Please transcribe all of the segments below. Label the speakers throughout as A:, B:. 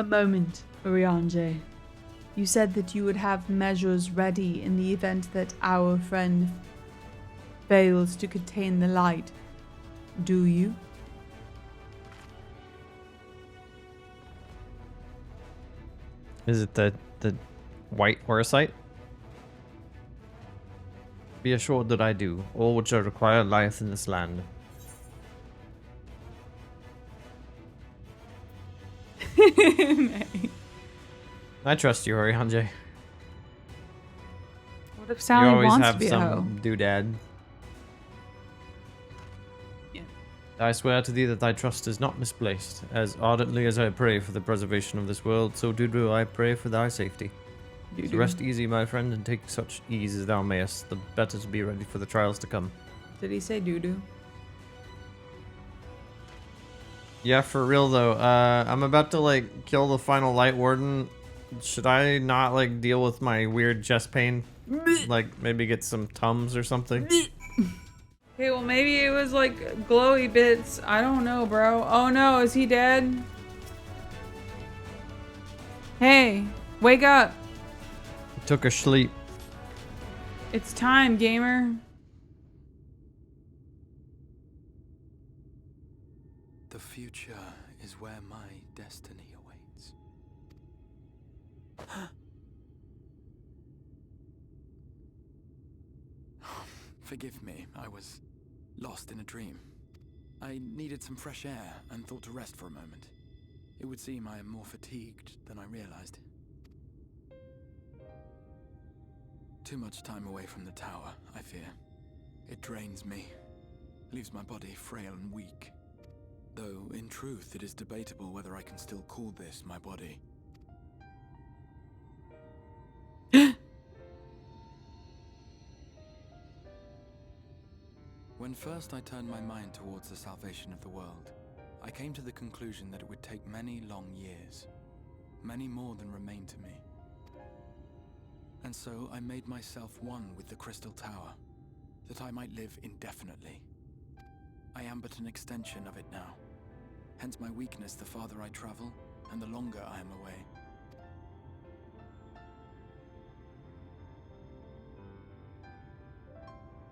A: moment, Urianger. You said that you would have measures ready in the event that our friend fails to contain the light. Do you?
B: Is it the white horosite? Be assured that I do, all which are required life in this land. I trust you, Urianger.
A: What if
B: You
A: Sally
B: always
A: wants
B: have
A: to be a hoe?
B: some doodad.
A: Yeah.
B: I swear to thee that thy trust is not misplaced. As ardently as I pray for the preservation of this world, so do I pray for thy safety. So rest easy, my friend, and take such ease as thou mayest, the better to be ready for the trials to come.
A: Did he say doo-doo?
B: Yeah, for real though. I'm about to like kill the final light warden. Should I not like deal with my weird chest pain? Like maybe get some Tums or something?
A: Okay, well maybe it was like glowy bits. I don't know, bro. Oh no, is he dead? Hey, wake up.
B: Took a sleep.
A: It's time, gamer.
C: The future is where my destiny awaits. Forgive me, I was lost in a dream. I needed some fresh air and thought to rest for a moment. It would seem I am more fatigued than I realized. Too much time away from the tower, I fear. It drains me, leaves my body frail and weak. Though, in truth, it is debatable whether I can still call this my body. When first I turned my mind towards the salvation of the world, I came to the conclusion that it would take many long years, many more than remain to me. And so I made myself one with the Crystal Tower, that I might live indefinitely. I am but an extension of it now. Hence my weakness the farther I travel, and the longer I am away.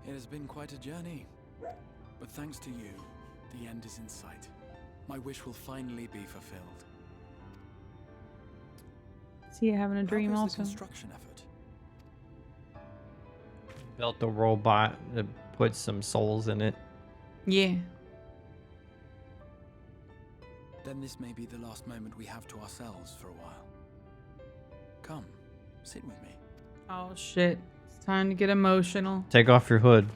C: It has been quite a journey, but thanks to you, the end is in sight. My wish will finally be fulfilled.
A: Is he having a dream
C: How goes
A: also?
C: the construction effort?
B: Built a robot that put some souls in it.
A: Yeah.
C: Then this may be the last moment we have to ourselves for a while. Come, sit with me.
A: Oh shit. It's time to get emotional.
B: Take off your hood.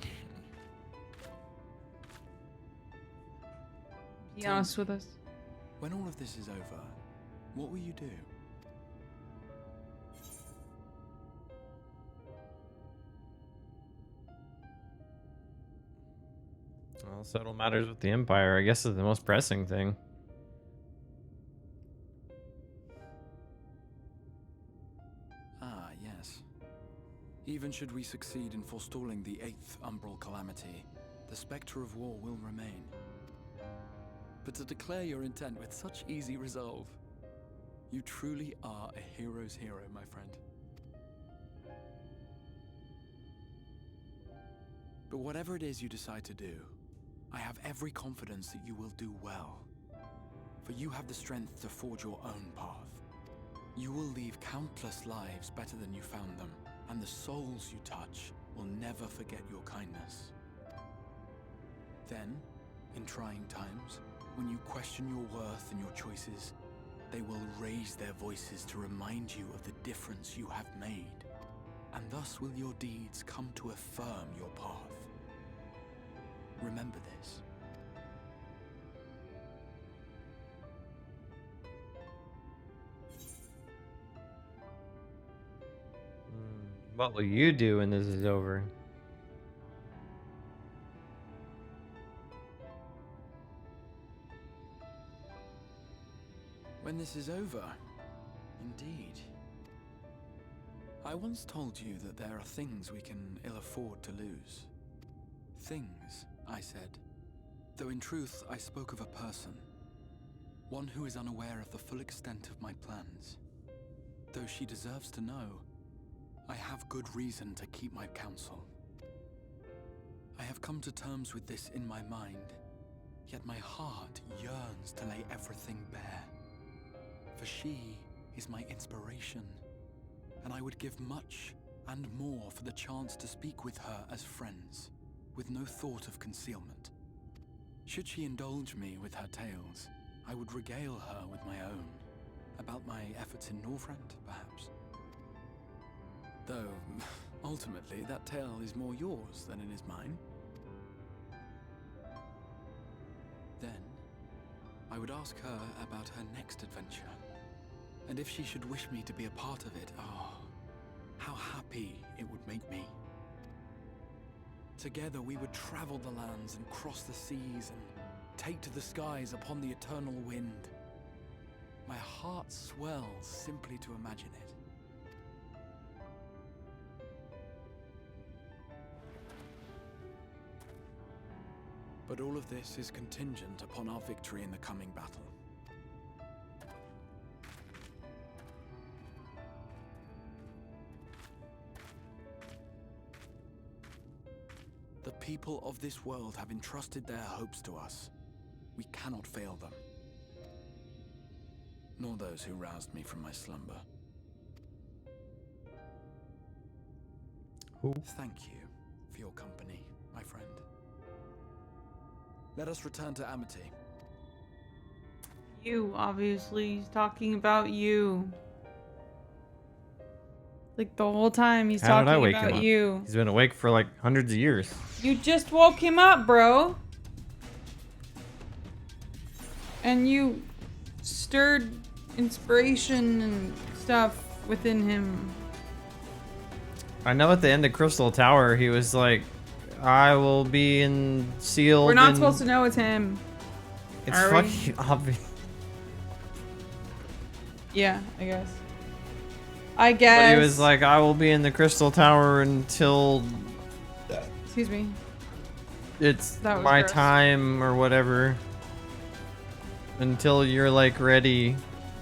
A: Be honest with us.
C: When all of this is over, what will you do?
B: Well, settle matters with the Empire, I guess, is the most pressing thing.
C: Ah, yes. Even should we succeed in forestalling the 8th Umbral Calamity, the spectre of war will remain. But to declare your intent with such easy resolve, you truly are a hero's hero, my friend. But whatever it is you decide to do, I have every confidence that you will do well. For you have the strength to forge your own path. You will leave countless lives better than you found them, and the souls you touch will never forget your kindness. Then, in trying times, when you question your worth and your choices, they will raise their voices to remind you of the difference you have made. And thus will your deeds come to affirm your path. Remember this.
B: What will you do when this is over?
C: When this is over, indeed. I once told you that there are things we can ill afford to lose. Things, I said, though in truth I spoke of a person. one who is unaware of the full extent of my plans. Though she deserves to know, I have good reason to keep my counsel. I have come to terms with this in my mind, yet my heart yearns to lay everything bare. For she is my inspiration, and I would give much and more for the chance to speak with her as friends, with no thought of concealment. Should she indulge me with her tales, I would regale her with my own, about my efforts in Northrend, perhaps. Though, ultimately, that tale is more yours than it is mine. Then, I would ask her about her next adventure, and if she should wish me to be a part of it, how happy it would make me. Together we would travel the lands and cross the seas and take to the skies upon the eternal wind. My heart swells simply to imagine it. But all of this is contingent upon our victory in the coming battle. The people of this world have entrusted their hopes to us. We cannot fail them. Nor those who roused me from my slumber.
B: Who?
C: Thank you for your company, my friend. Let us return to Amity.
A: You, obviously. He's talking about you. Like the whole time he's
B: How did I
A: talking
B: wake him
A: about
B: up?
A: you.
B: He's been awake for like hundreds of years.
A: You just woke him up, bro. And you stirred inspiration and stuff within him.
B: I know at the end of Crystal Tower, he was like, I will be sealed.
A: We're not supposed to know it's him.
B: It's
A: Are we?
B: fucking obvious.
A: Yeah, I guess. I guess.
B: But he was like, I will be in the Crystal Tower until
A: Excuse me.
B: it's
A: That was
B: my
A: gross.
B: time or whatever. Until you're like ready.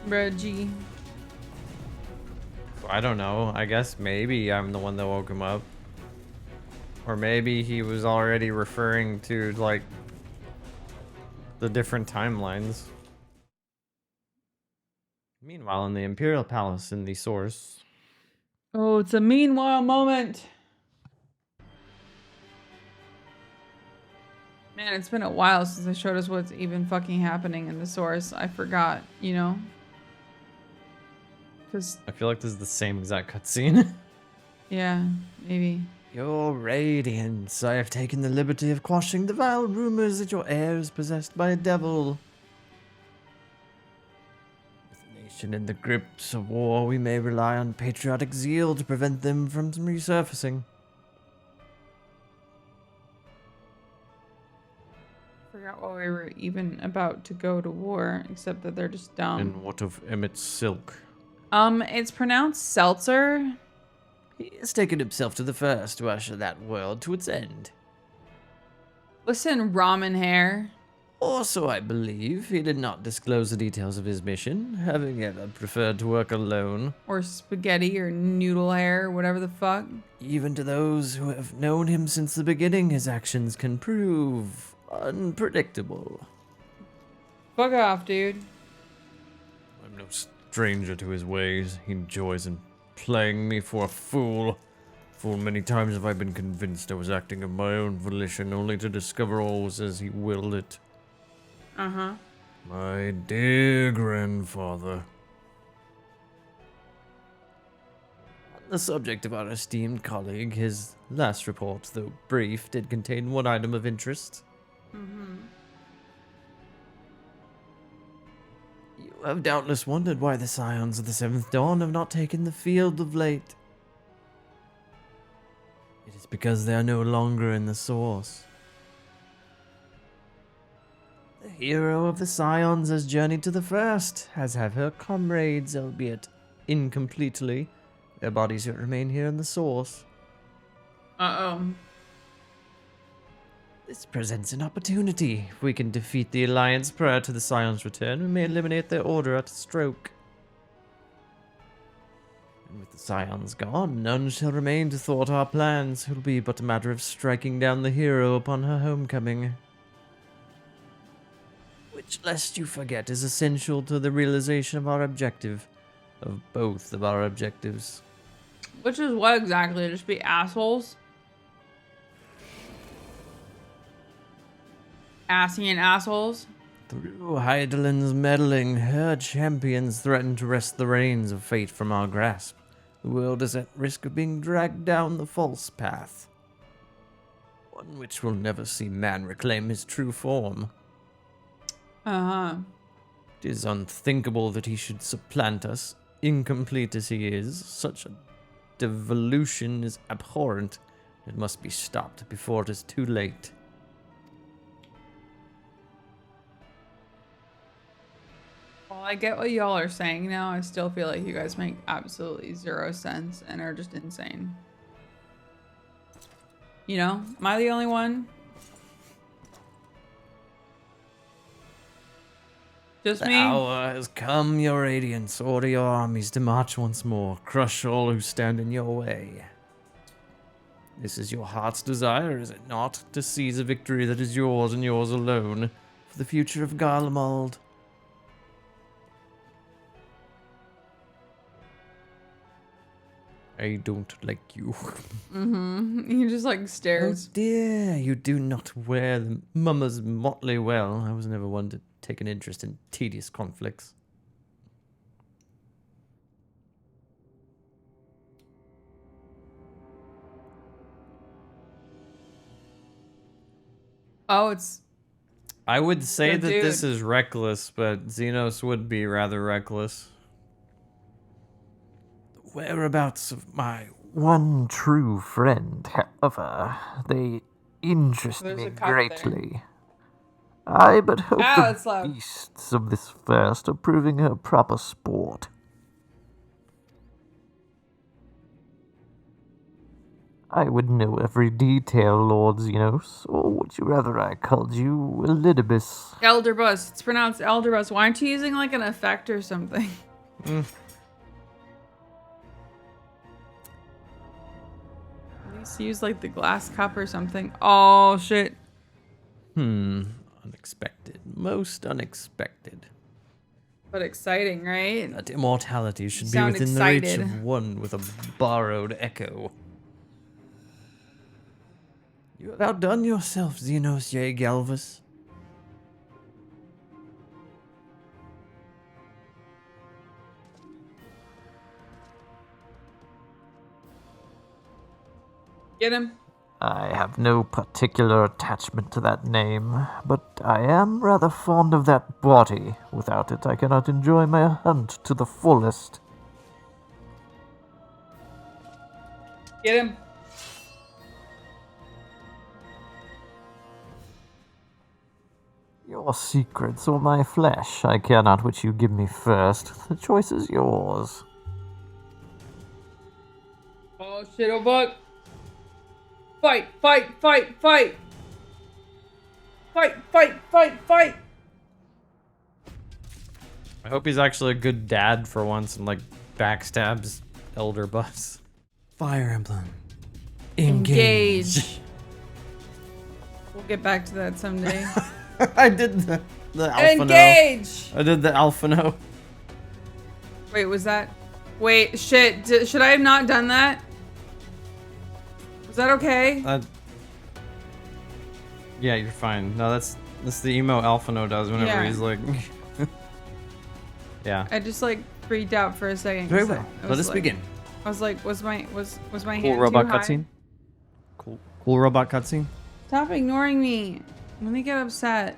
A: Reggie.
B: I don't know. I guess maybe I'm the one that woke him up. Or maybe he was already referring to like the different timelines. Meanwhile, in the Imperial Palace in the Source.
A: Oh, it's a meanwhile moment. Man, it's been a while since they showed us what's even fucking happening in the Source. I forgot, you know? Because,
B: I feel like this is the same exact cutscene.
A: yeah, maybe.
B: Your Radiance, I have taken the liberty of quashing the vile rumors that your heir is possessed by a devil. With the nation in the grips of war, we may rely on patriotic zeal to prevent them from resurfacing.
A: Forgot why we were even about to go to war, except that they're just dumb.
B: And what of Emet-Selch?
A: It's pronounced seltzer.
B: He has taken himself to the first to usher that world to its end.
A: Listen, ramen hair.
B: Also, I believe he did not disclose the details of his mission, having ever preferred to work alone.
A: Or spaghetti or noodle hair, whatever the fuck.
B: Even to those who have known him since the beginning, his actions can prove unpredictable.
A: Fuck off, dude.
B: I'm no stranger to his ways. He enjoys in playing me for a fool. Full many times have I been convinced I was acting of my own volition, only to discover all was as he willed it.
A: Uh-huh.
B: My dear grandfather. On the subject of our esteemed colleague, his last report, though brief, did contain one item of interest.
A: Mm-hmm.
B: You have doubtless wondered why the Scions of the Seventh Dawn have not taken the field of late. It is because they are no longer in the Source. The hero of the Scions has journeyed to the First, as have her comrades, albeit incompletely. Their bodies yet remain here in the Source.
A: Uh-oh.
B: This presents an opportunity. If we can defeat the Alliance prior to the Scion's return, we may eliminate their order at a stroke. And with the Scions gone, none shall remain to thwart our plans. It will be but a matter of striking down the hero upon her homecoming. Which, lest you forget, is essential to the realization of our objective. Of both of our objectives.
A: Which is what exactly? Just be assholes? Assy and assholes?
B: Through Hydaelyn's meddling, her champions threaten to wrest the reins of fate from our grasp. The world is at risk of being dragged down the false path. One which will never see man reclaim his true form.
A: Uh-huh.
B: It is unthinkable that he should supplant us, incomplete as he is. Such a devolution is abhorrent. It must be stopped before it is too late.
A: Well, I get what y'all are saying now. I still feel like you guys make absolutely zero sense and are just insane. You know? Am I the only one? Just
B: The
A: me?
B: hour has come, your radiance. Order your armies to march once more. Crush all who stand in your way. This is your heart's desire, is it not? To seize a victory that is yours and yours alone. For the future of Garlemald. I don't like you.
A: Mm-hmm. He just like
B: Oh
A: stares.
B: dear, you do not wear the mummer's motley well. I was never one to take an interest in tedious conflicts.
A: Oh, it's...
B: I would say
A: Good
B: that this
A: dude.
B: is reckless, but Zenos would be rather reckless. The whereabouts of my one true friend, however, they interest
A: There's
B: me
A: a cup there.
B: greatly. I but hope
A: Ow, it's
B: the
A: loud.
B: beasts of this first are proving her proper sport. I would know every detail, Lord Zenos, or would you rather I called you Elidibus?
A: Elderbus. It's pronounced Elderbus. Why aren't you using like an effect or something? At least use like the glass cup or something. Oh shit.
B: Unexpected. Most unexpected.
A: But exciting, right?
B: That immortality should be
A: Sound
B: within the reach
A: excited.
B: of one with a borrowed echo. You have outdone yourself, Zenos J. Galvus.
A: Get him.
B: I have no particular attachment to that name, but I am rather fond of that body. Without it, I cannot enjoy my hunt to the fullest.
A: Get him.
B: Your secrets or my flesh, I care not which you give me first. The choice is yours.
A: Oh shit, oh fuck. Fight, fight, fight, fight. Fight, fight, fight, fight.
B: I hope he's actually a good dad for once and like backstabs Elder Bus. Fire Emblem.
A: Engage. We'll get back to that someday.
B: I did the Alphano.
A: Engage!
B: I did the Alphano.
A: Wait, was that... Wait, shit. Should I have not done that? Was that okay?
B: Yeah, you're fine. No, that's the emo Alphano does whenever
A: Yeah.
B: he's like... yeah.
A: I just like freaked out for a second.
B: Very
A: 'cause
B: well.
A: I
B: Let
A: was
B: us
A: like-
B: begin.
A: I was like, was my hand
B: Cool robot
A: too high?
B: cutscene. Cool robot cutscene.
A: Stop ignoring me. Let me get upset.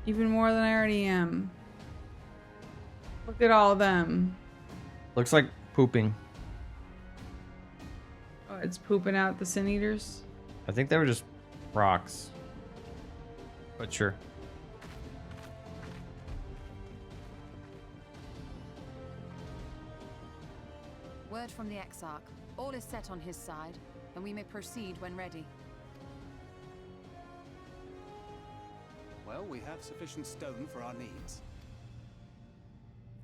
A: Even more than I already am. Look at all of them.
B: Looks like pooping.
A: Oh, it's pooping out the Sin Eaters.
B: I think they were just rocks. But sure.
D: Word from the Exarch. All is set on his side, and we may proceed when ready.
E: Well, we have sufficient stone for our needs.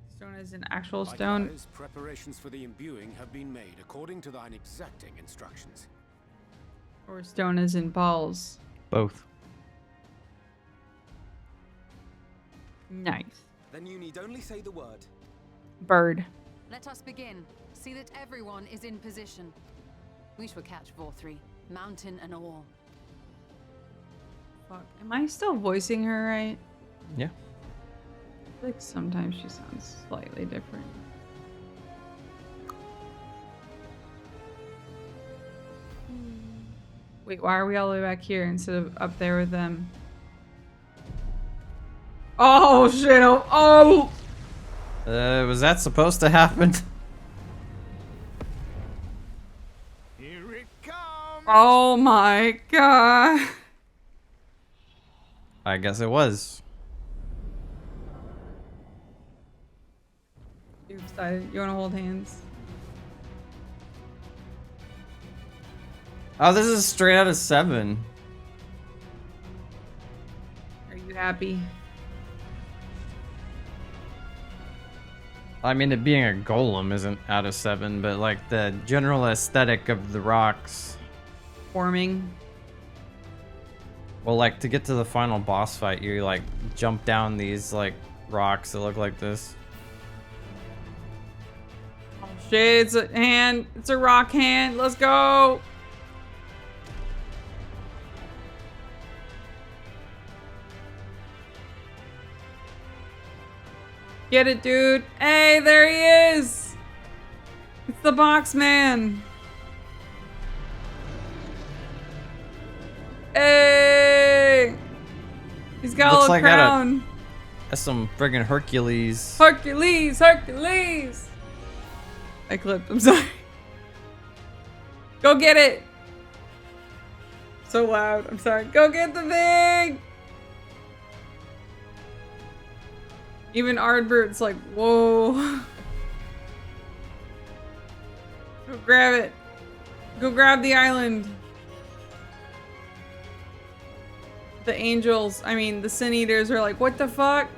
A: Stone is an actual stone.
F: Likewise, preparations for the imbuing have been made according to thine exacting instructions.
A: Or stone is in balls.
B: Both.
A: Nice.
G: Then you need only say the word.
A: Bird.
D: Let us begin. See that everyone is in position. We shall catch Vauthry, mountain and all.
A: Fuck. Am I still voicing her right?
B: Yeah.
A: Like sometimes she sounds slightly different. Wait, why are we all the way back here instead of up there with them? Oh shit! Oh!
B: Was that supposed to happen?
F: Here it comes!
A: Oh my god!
B: I guess it was.
A: You excited? You wanna hold hands?
B: Oh, this is straight out of 7.
A: Are you happy?
B: I mean, it being a golem isn't out of 7, but like the general aesthetic of the rocks.
A: Forming.
B: Well, like to get to the final boss fight, you like jump down these like rocks that look like this.
A: Oh shit! It's a hand. It's a rock hand. Let's go. Get it, dude. Hey, there he is. It's the box man. Hey. He's got
B: Looks
A: a little
B: like that
A: crown.
B: That's some friggin' Hercules.
A: Hercules, Hercules. I clipped. I'm sorry. Go get it. So loud. I'm sorry. Go get the thing. Even Ardbert's like, whoa. Go grab it. Go grab the island. The angels, I mean, the Sin Eaters are like, what the fuck?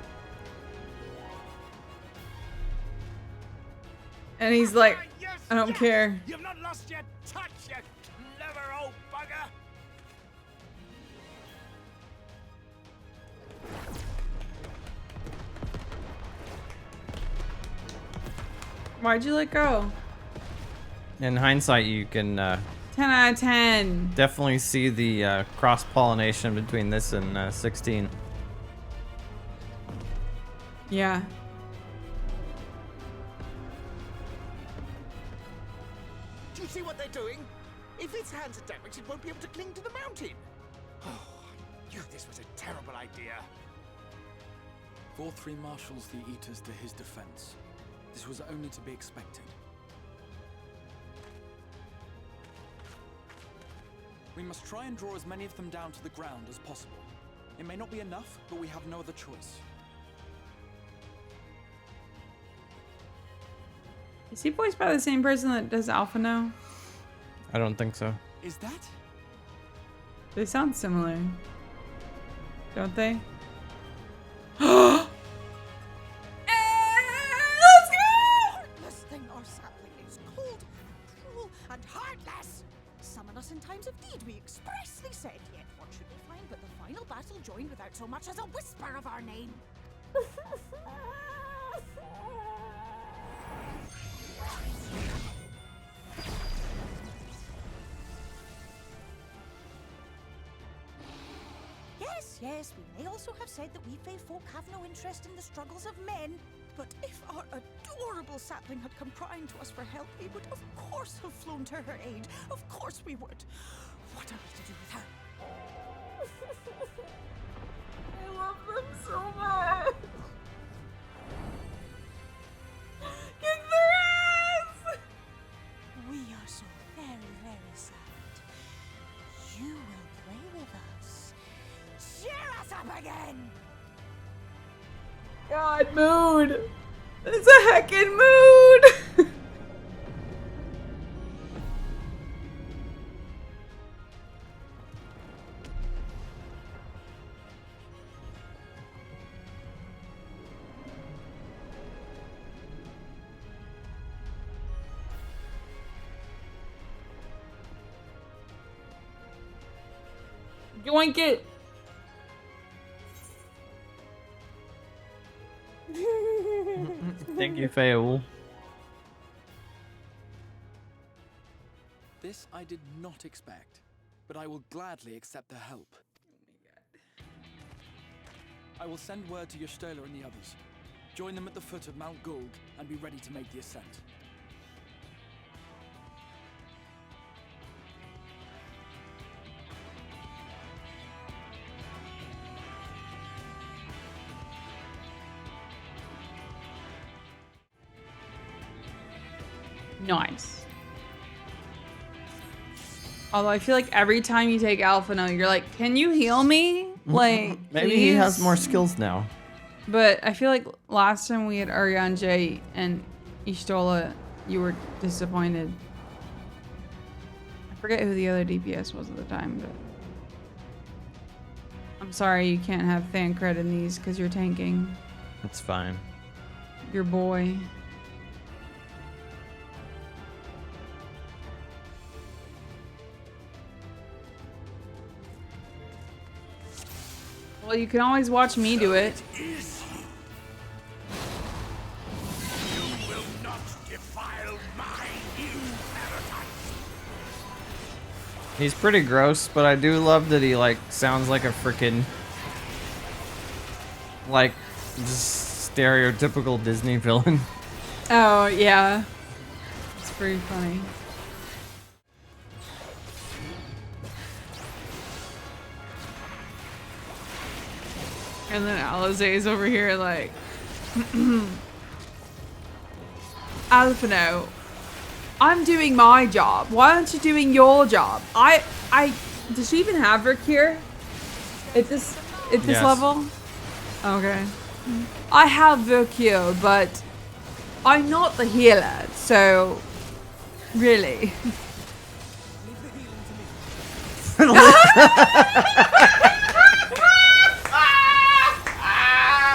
A: And he's like, I don't care.
F: You've not lost your touch, you clever old bugger!
A: Why'd you let go?
B: In hindsight, you can
A: 10 out of 10.
B: definitely see the cross-pollination between this and 16.
A: Yeah.
F: Do you see what they're doing? If its hands are damaged, it won't be able to cling to the mountain. Oh, I knew this was a terrible idea.
C: Vauthry marshals the Eaters to his defense. This was only to be expected. We must try and draw as many of them down to the ground as possible. It may not be enough, but we have no other choice.
A: Is he voiced by the same person that does Alpha now?
B: I don't think so.
C: Is that?
A: They sound similar. Don't they?
H: Heartless thing, our sapling is cold and cruel and heartless. Summon us in times of need, we expressly said. Yet what should we find but the final battle joined without so much as a whisper of our name? Yes, we may also have said that we Fae folk have no interest in the struggles of men. But if our adorable sapling had come crying to us for help, we would of course have flown to her aid. Of course we would. What are we to do with her?
A: I love them so much. Kick their ass!
H: We are so very, very sad. You will play with us. Cheer us up again!
A: God, mood. It's a heckin' mood. Yoink it!
B: Thank you, Feo.
C: This I did not expect, but I will gladly accept their help. I will send word to Y'shtola and the others. Join them at the foot of Mount Gulg and be ready to make the ascent.
A: Nice. Although I feel like every time you take Alphino, you're like, can you heal me? Like,
B: Maybe he has more skills now.
A: But I feel like last time we had Urianger and Y'shtola, you were disappointed. I forget who the other DPS was at the time, but I'm sorry you can't have Thancred in these because you're tanking
B: It's fine.
A: your boy. Well, you can always watch me do it.
F: You will not defile my new paradise.
B: He's pretty gross, but I do love that he like sounds like a freaking like just stereotypical Disney villain.
A: Oh, yeah. It's pretty funny. And then Alize's over here like, Alphino, I'm doing my job. Why aren't you doing your job? Does she even have Rick here? At this
B: Yes.
A: level? Okay. I have Vuk here, but I'm not the healer, so really.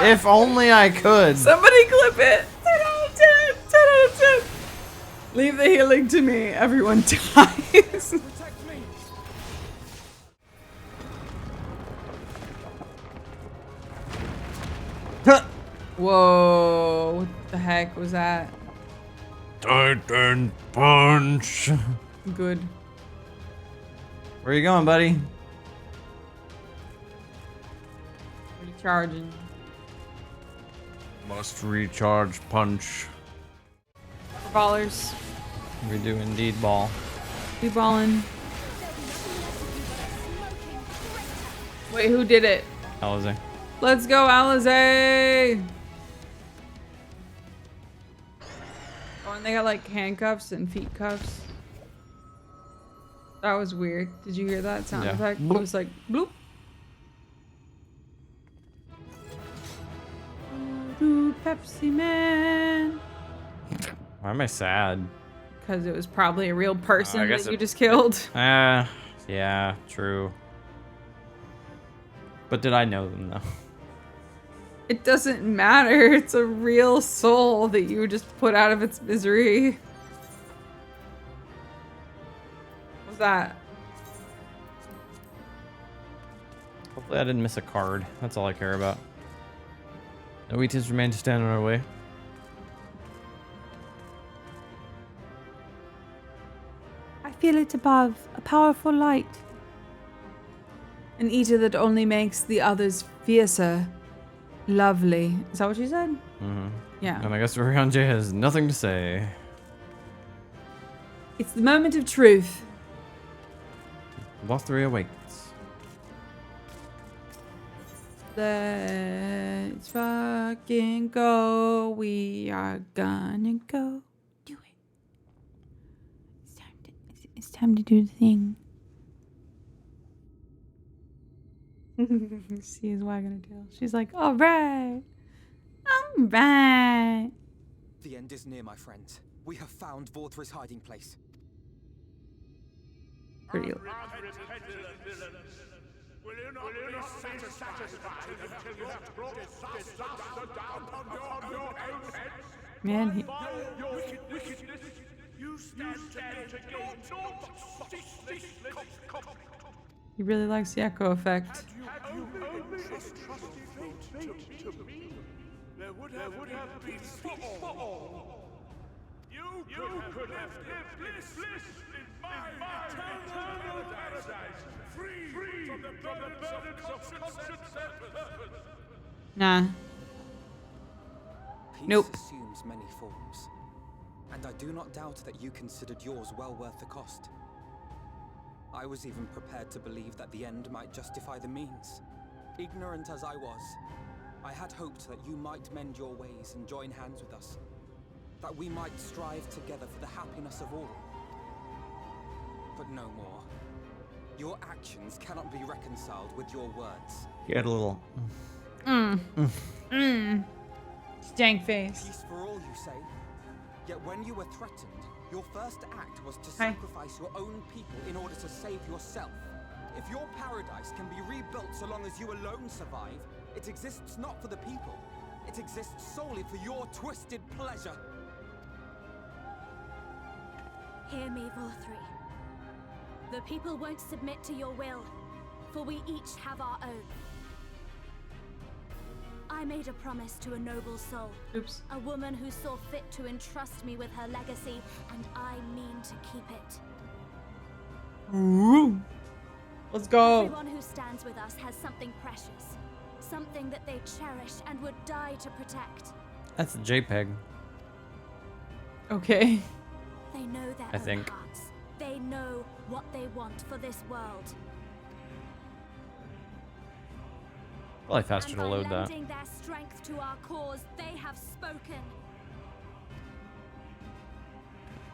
B: If only I could.
A: Somebody clip it. 10 out of 10. 10 out of 10. Leave the healing to me. Everyone dies. Whoa. What the heck was that?
B: Titan punch.
A: Good.
B: Where you going, buddy?
A: Recharging.
B: Must recharge punch.
A: Ballers.
B: We do indeed ball.
A: We ballin'. Wait, who did it?
B: Alize.
A: Let's go, Alize! Oh, and they got like handcuffs and feet cuffs. That was weird. Did you hear that sound
B: Yeah.
A: effect?
B: Bloop.
A: It was like bloop. Ooh, Pepsi Man.
B: Why am I sad?
A: Because it was probably a real person
B: guess
A: that you
B: it-
A: just killed.
B: Yeah, true. But did I know them though?
A: It doesn't matter. It's a real soul that you just put out of its misery. What's that?
B: Hopefully I didn't miss a card. That's all I care about. No Eaters remain to stand in our way.
A: I feel it above, a powerful light. An eater that only makes the others fiercer. Lovely. Is that what you said?
B: Mm-hmm.
A: Yeah.
B: And I guess Urianger has nothing to say.
A: It's the moment of truth.
B: Vauthry awaits.
A: Let's fucking go. We are gonna go. Do it. It's time to do the thing. She is wagging her tail. She's like, all right. All right.
G: The end is near, my friends. We have found Vauthry's hiding place.
A: Pretty.
F: Will you not be satisfied until you have brought disaster down upon your own heads?
A: Man, he,
F: By your wickedness, you stand to gain naught but ceaseless
A: He really likes the echo effect.
F: There would have been for all. You could have lived bliss in my eternal paradise, free from the burdens of conscience and purpose.
A: Nah.
G: Peace
A: Nope.
G: assumes many forms, and I do not doubt that you considered yours well worth the cost. I was even prepared to believe that the end might justify the means. Ignorant as I was, I had hoped that you might mend your ways and join hands with us. That we might strive together for the happiness of all. But no more. Your actions cannot be reconciled with your words.
B: You had a little.
A: Stank face.
G: Peace for all, you say? Yet when you were threatened, your first act was to
A: Hi.
G: sacrifice your own people in order to save yourself. If your paradise can be rebuilt so long as you alone survive, it exists not for the people. It exists solely for your twisted pleasure.
I: Hear me, Vauthry. The people won't submit to your will, for we each have our own. I made a promise to a noble soul.
A: Oops.
I: A woman who saw fit to entrust me with her legacy, and I mean to keep it.
A: Ooh. Let's go.
I: Everyone who stands with us has something precious. Something that they cherish and would die to protect.
B: That's a JPEG.
A: Okay.
I: They know their
B: I
I: own
B: think.
I: hearts. They know what they want for this world.
B: Probably faster to
I: And by
B: load that.
I: lending their strength to our cause, they have spoken.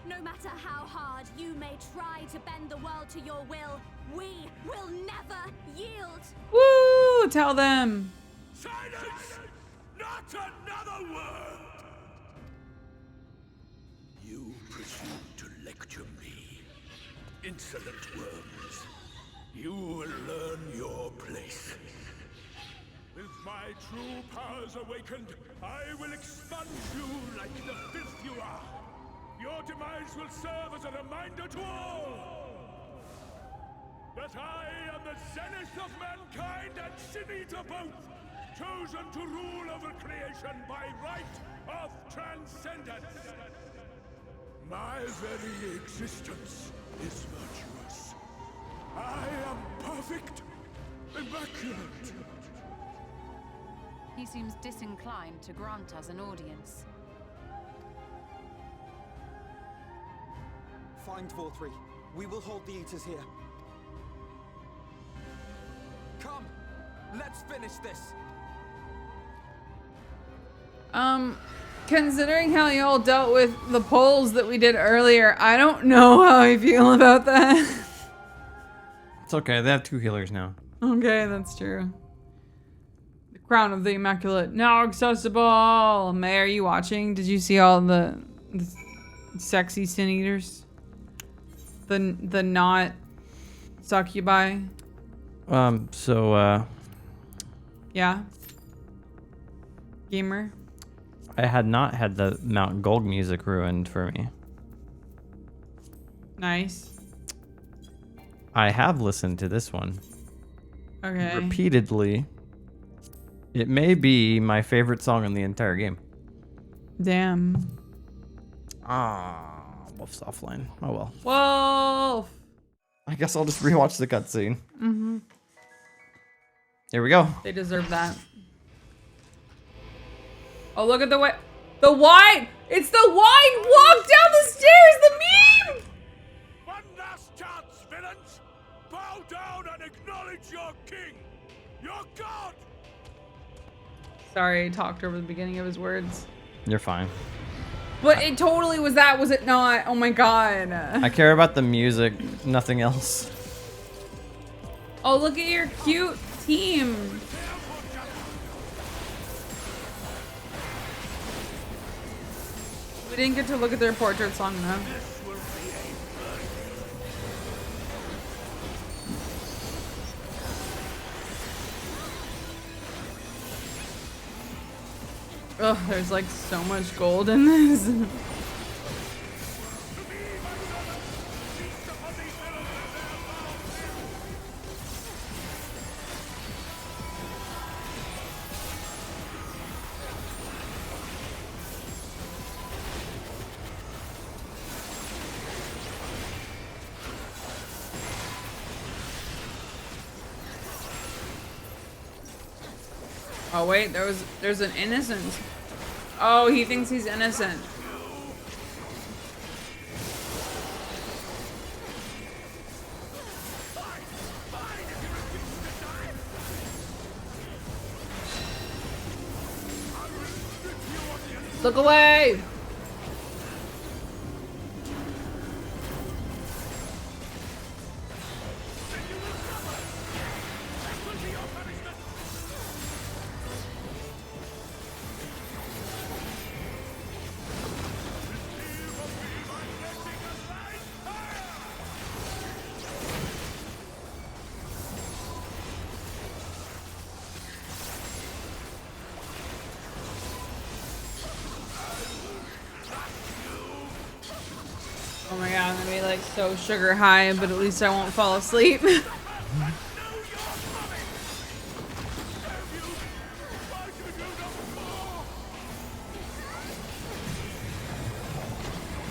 I: No matter how hard you may try to bend the world to your will, we will never yield.
A: Woo! Tell them.
F: Silence! Not another word! You presume to lecture me. Insolent worms. You will learn your place. With my true powers awakened, I will expunge you like the filth you are. Your demise will serve as a reminder to all that I am the zenith of mankind and Sinita both, chosen to rule over creation by right of transcendence. My very existence is virtuous. I am perfect, immaculate.
D: He seems disinclined to grant us an audience.
G: Find Vauthry. We will hold the Eaters here. Come, let's finish this.
A: Considering how y'all dealt with the polls that we did earlier, I don't know how I feel about that.
B: It's okay. They have 2 healers now.
A: Okay, that's true. The Crown of the Immaculate, now accessible. May, are you watching? Did you see all the sexy sin eaters? The not succubi? Yeah. Gamer.
B: I had not had the Mount Gulg music ruined for me.
A: Nice.
B: I have listened to this one
A: Okay.
B: repeatedly. It may be my favorite song in the entire game.
A: Damn.
B: Wolf's offline. Oh well.
A: Wolf.
B: I guess I'll just rewatch the cutscene.
A: Mm-hmm.
B: Here we go.
A: They deserve that. Oh, look at the wine. The wine! It's the wine! Walk down the stairs! The meme!
F: One last chance, villains! Bow down and acknowledge your king! Your god!
A: Sorry, I talked over the beginning of his words.
B: You're fine.
A: But it totally was that, was it not? Oh my god.
B: I care about the music, nothing else.
A: Oh, look at your cute team. We didn't get to look at their portraits long enough. Ugh, there's like so much gold in this. Oh wait, there's an innocent. Oh, he thinks he's innocent. Look away! Oh my god, I'm gonna be like so sugar high, but at least I won't fall asleep.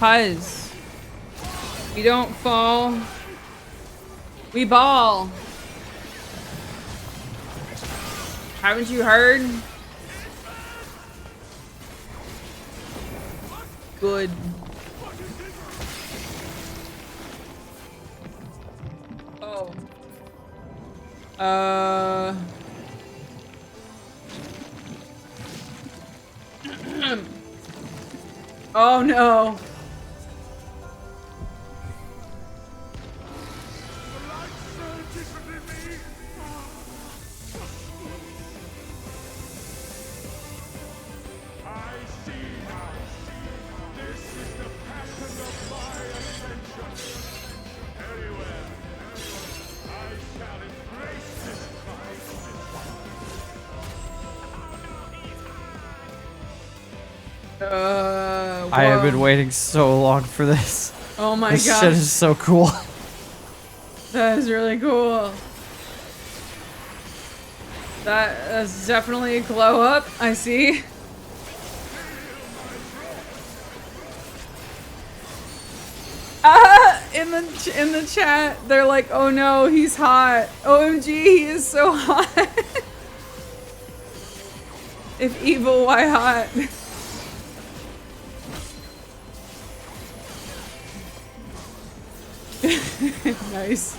A: Cuz we don't fall, we ball. Haven't you heard? Good. Oh. Oh no.
B: I have been waiting so long for this.
A: Oh my
B: this
A: gosh.
B: shit is so cool.
A: That is really cool. That's definitely a glow up, I see. In the chat, they're like, "Oh no, he's hot. OMG, he is so hot." If evil, why hot? Nice.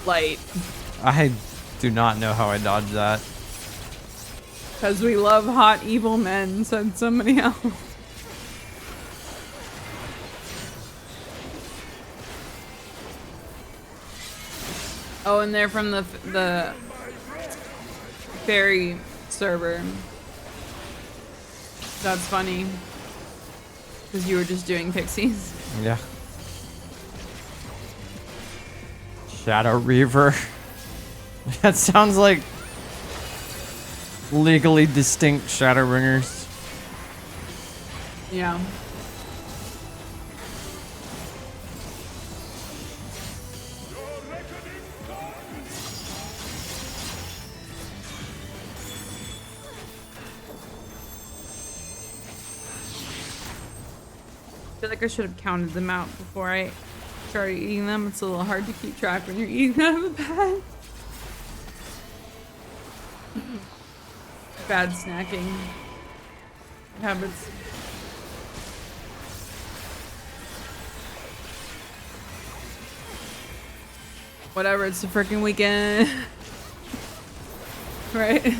A: Light.
B: I do not know how I dodged that.
A: Because we love hot evil men, said somebody else. Oh, and they're from the fairy server. That's funny. Because you were just doing pixies.
B: Yeah. Shadow Reaver. That sounds like legally distinct Shadowbringers.
A: Yeah. I feel like I should have counted them out before I started eating them. It's a little hard to keep track when you're eating out of a bag. Bad snacking habits. Whatever, it's the freaking weekend. Right?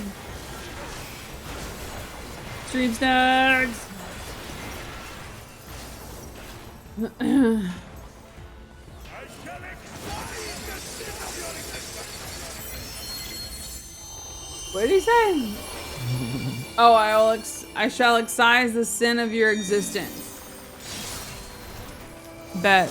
A: Street snacks! What did he say? Oh, I shall excise the sin of your existence. Bet.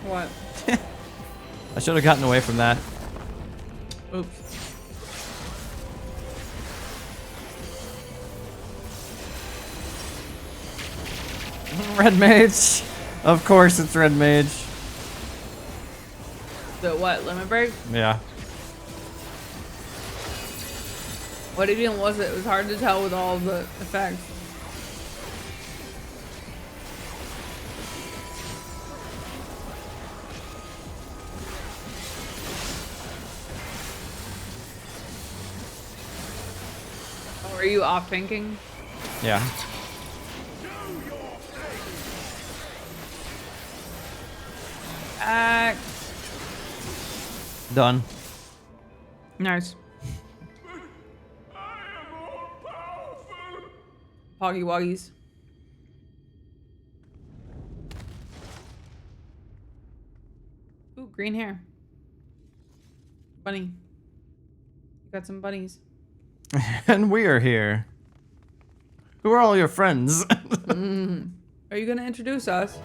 A: What?
B: I should have gotten away from that.
A: Oops.
B: Red mage. Of course it's red mage.
A: The what? Limit break?
B: Yeah.
A: What even was it? It was hard to tell with all the effects. Oh, are you off thinking?
B: Yeah. Done.
A: Nice. Poggy Woggies. Ooh, green hair. Bunny. You got some bunnies.
B: And we are here. Who are all your friends?
A: Are you gonna introduce us?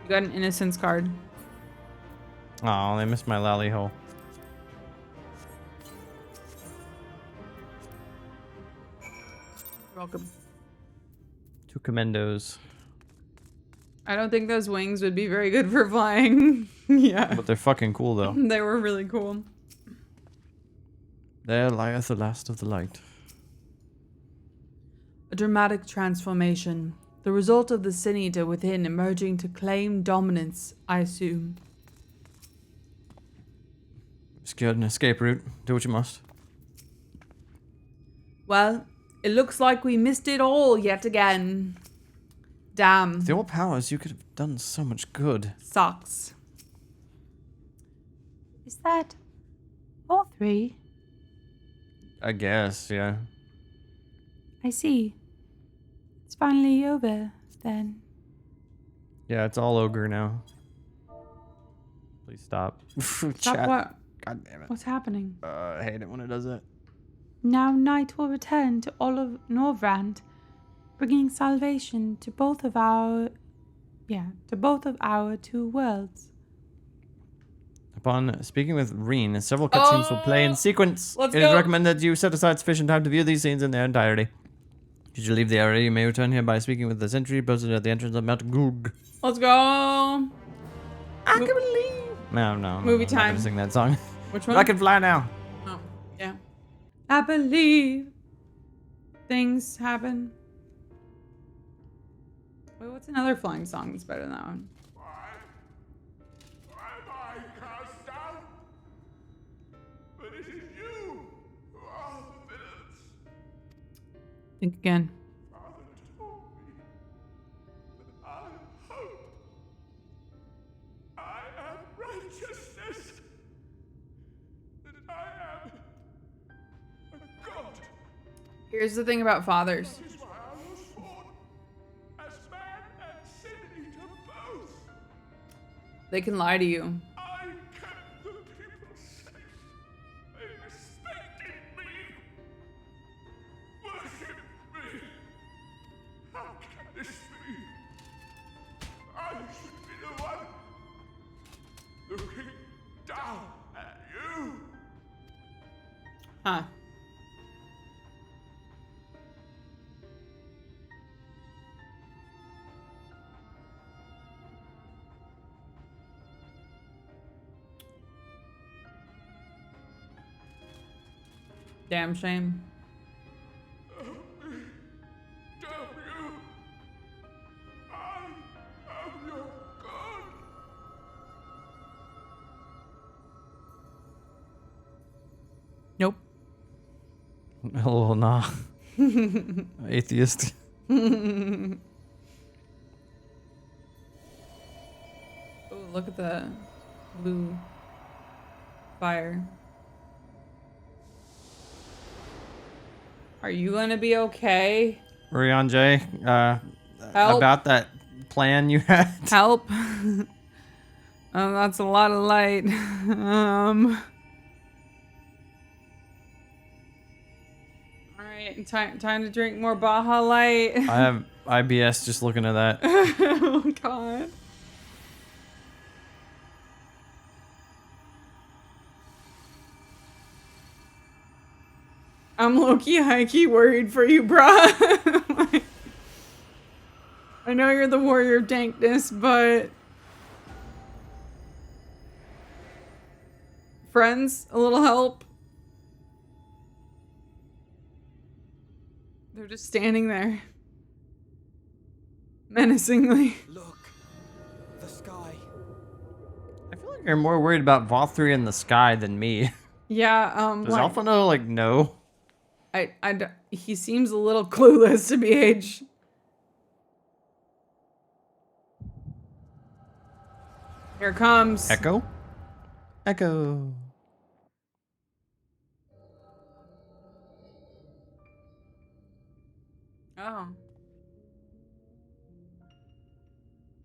A: You got an innocence card.
B: Oh, they missed my lally hole.
A: Welcome.
B: 2 commandos.
A: I don't think those wings would be very good for flying. Yeah.
B: But they're fucking cool though.
A: They were really cool.
B: There lieth the last of the light.
A: A dramatic transformation. The result of the Sin Eater within emerging to claim dominance, I assume.
B: Secured an escape route. Do what you must.
A: Well, it looks like we missed it all yet again. Damn.
B: With your powers, you could have done so much good.
A: Sucks.
I: Is that Vauthry?
B: I guess, yeah.
I: I see. It's finally over, then.
B: Yeah, it's all ogre now. Please stop.
A: Stop what?
B: God damn it.
A: What's happening?
B: I hate it when it does it.
I: Now night will return to all of Norvrand, bringing salvation to both of our 2 worlds.
B: Upon speaking with Reen, several cutscenes will play in sequence.
A: Let's
B: It is
A: go.
B: recommended you set aside sufficient time to view these scenes in their entirety. Should you leave the area, you may return here by speaking with the sentry posted at the entrance of Mount Gulg.
A: Let's go.
B: I can believe. No.
A: Movie
B: I'm not gonna
A: time.
B: sing that song.
A: Which
B: But
A: one?
B: I can fly now.
A: Oh, yeah. I believe things happen. Wait, what's another flying song that's better than that one?
F: Why am I cast down? But it is you who are the villains.
A: Think again.
F: Father told me that I am hope. I am righteousness. That I am a god.
A: Here's the thing about fathers.
F: That is why I was born as man and sin eater both.
A: They can lie to you.
F: I kept the people safe. They respected me. Worship me. How can this be? I should be the one looking down at you.
A: Huh. Damn shame.
F: Don't you? I am your god.
A: Nope.
B: Oh, nah. Atheist.
A: Oh, look at the blue fire. Are you gonna be okay?
B: Rion J,
A: Help.
B: about that plan you had.
A: Help. That's a lot of light. All right, time to drink more Baja Light.
B: I have IBS just looking at that.
A: Oh God. I'm low-key, high-key worried for you, bruh. Like, I know you're the warrior of dankness, but... Friends, a little help. They're just standing there. Menacingly.
G: Look, the sky.
B: I feel like you're more worried about Vauthry in the sky than me.
A: Yeah,
B: Does
A: like,
B: Alpha know, like, no?
A: he seems a little clueless to BH. Here it comes.
B: Echo? Echo.
A: Oh.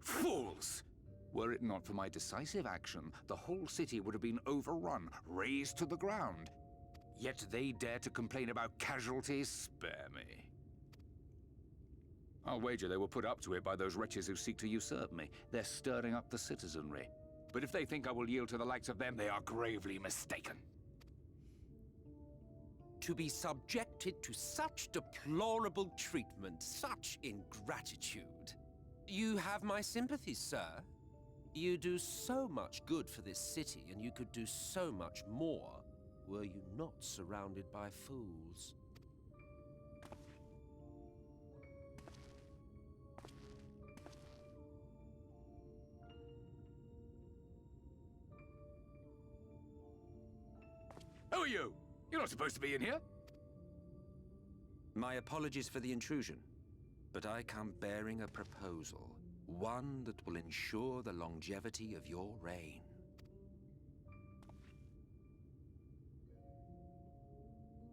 F: Fools! Were it not for my decisive action, the whole city would have been overrun, razed to the ground. Yet they dare to complain about casualties? Spare me. I'll wager they were put up to it by those wretches who seek to usurp me. They're stirring up the citizenry. But if they think I will yield to the likes of them, they are gravely mistaken.
J: To be subjected to such deplorable treatment, such ingratitude. You have my sympathies, sir. You do so much good for this city, and you could do so much more were you not surrounded by fools.
F: Who are you? You're not supposed to be in here.
J: My apologies for the intrusion, but I come bearing a proposal. One that will ensure the longevity of your reign.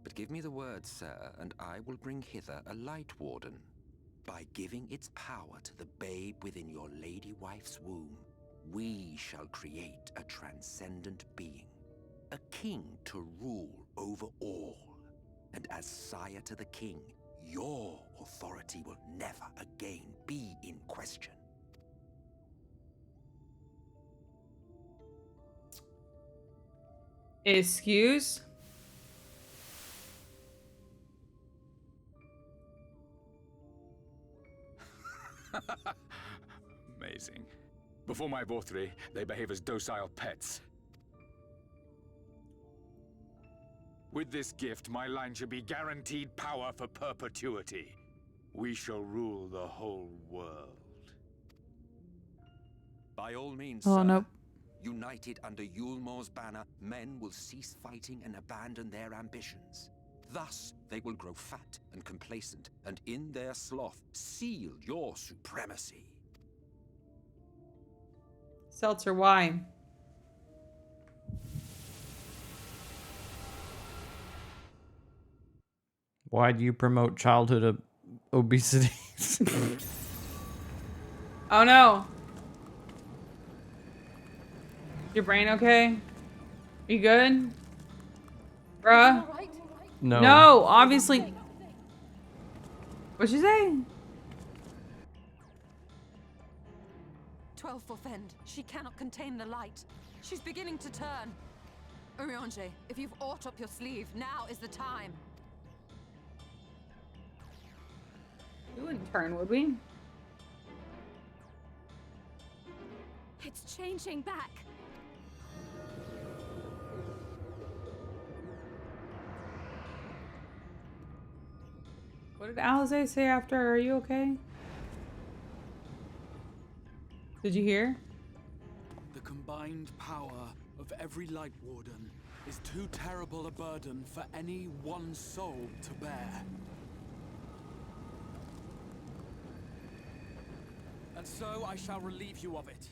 J: But give me the word, sir, and I will bring hither a light warden. By giving its power to the babe within your lady wife's womb, we shall create a transcendent being. A king to rule over all. And as sire to the king, your authority will never again be in question.
A: Excuse?
F: Amazing. Before my Vauthry, they behave as docile pets. With this gift, my line shall be guaranteed power for perpetuity. We shall rule the whole world.
J: By all means,
A: Oh,
J: sir.
A: nope.
J: United under Yulmor's banner, men will cease fighting and abandon their ambitions. Thus, they will grow fat and complacent, and in their sloth, seal your supremacy.
A: Seltzer, why?
B: Why do you promote childhood obesity?
A: Oh no. Your brain okay? You good? Bruh?
B: No.
A: No, obviously. What'd you say?
D: 12 Forfend. She cannot contain the light. She's beginning to turn. Urianger, if you've aught up your sleeve, now is the time.
A: We wouldn't turn, would we?
I: It's changing back.
A: What did Alize say after? Are you okay? Did you hear?
C: The combined power of every Light Warden is too terrible a burden for any one soul to bear. And so I shall relieve you of it.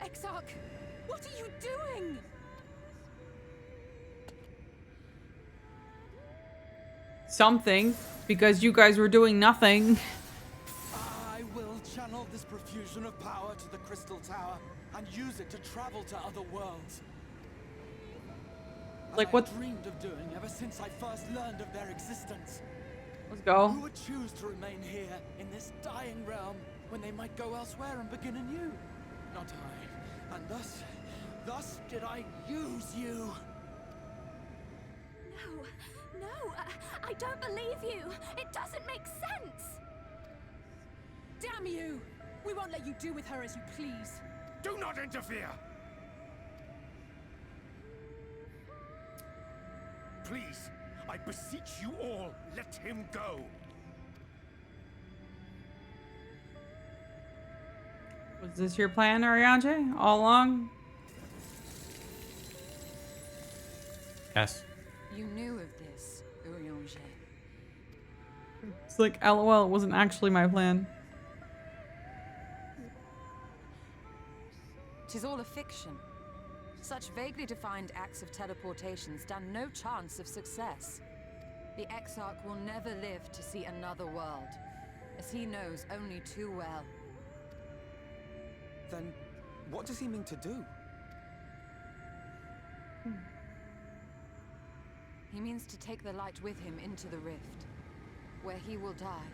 D: Exarch, what are you doing?
A: Something. because you guys were doing nothing.
C: I will channel this profusion of power to the Crystal Tower and use it to travel to other worlds.
A: Like what?
C: I've dreamed of doing ever since I first learned of their existence.
A: Let's go.
C: Who would choose to remain here in this dying realm when they might go elsewhere and begin anew? Not I. And thus did I use you.
I: No, I don't believe you. It doesn't make sense.
D: Damn you! We won't let you do with her as you please.
F: Do not interfere! Please, I beseech you all, let him go.
A: Was this your plan, Ariane? All along?
B: Yes.
D: You knew of this, Urianger.
A: It's like, LOL, it wasn't actually my plan.
D: 'Tis all a fiction. Such vaguely defined acts of teleportation stand no chance of success. The Exarch will never live to see another world, as he knows only too well.
G: Then, what does he mean to do?
D: He means to take the light with him into the rift, where he will die.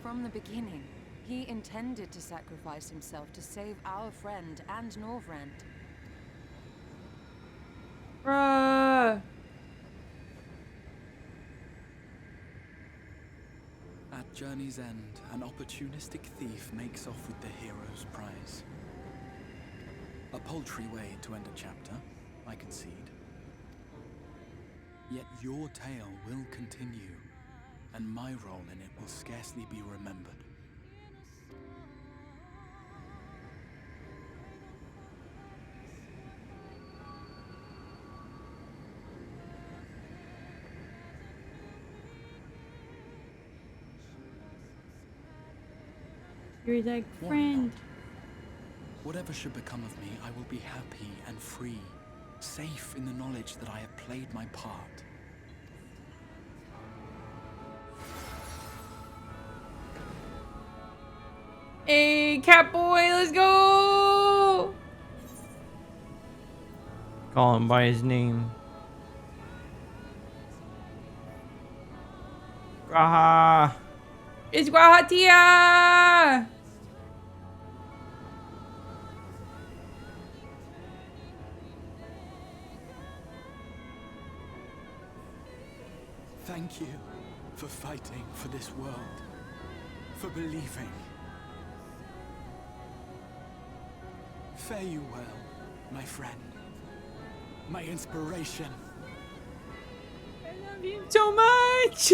D: From the beginning, he intended to sacrifice himself to save our friend and Norvrend.
A: Bruh.
C: At journey's end, an opportunistic thief makes off with the hero's prize. A paltry way to end a chapter, I concede. Yet your tale will continue, and my role in it will scarcely be remembered.
A: You're like
C: Why
A: friend.
C: not? Whatever should become of me, I will be happy and free, safe in the knowledge that I have played my part.
A: Hey, Catboy, let's go!
B: Call him by his name. Raha!
A: It's Guahatia!
C: Thank you for fighting for this world, for believing. Fare you well, my friend, my inspiration.
A: I love you so much!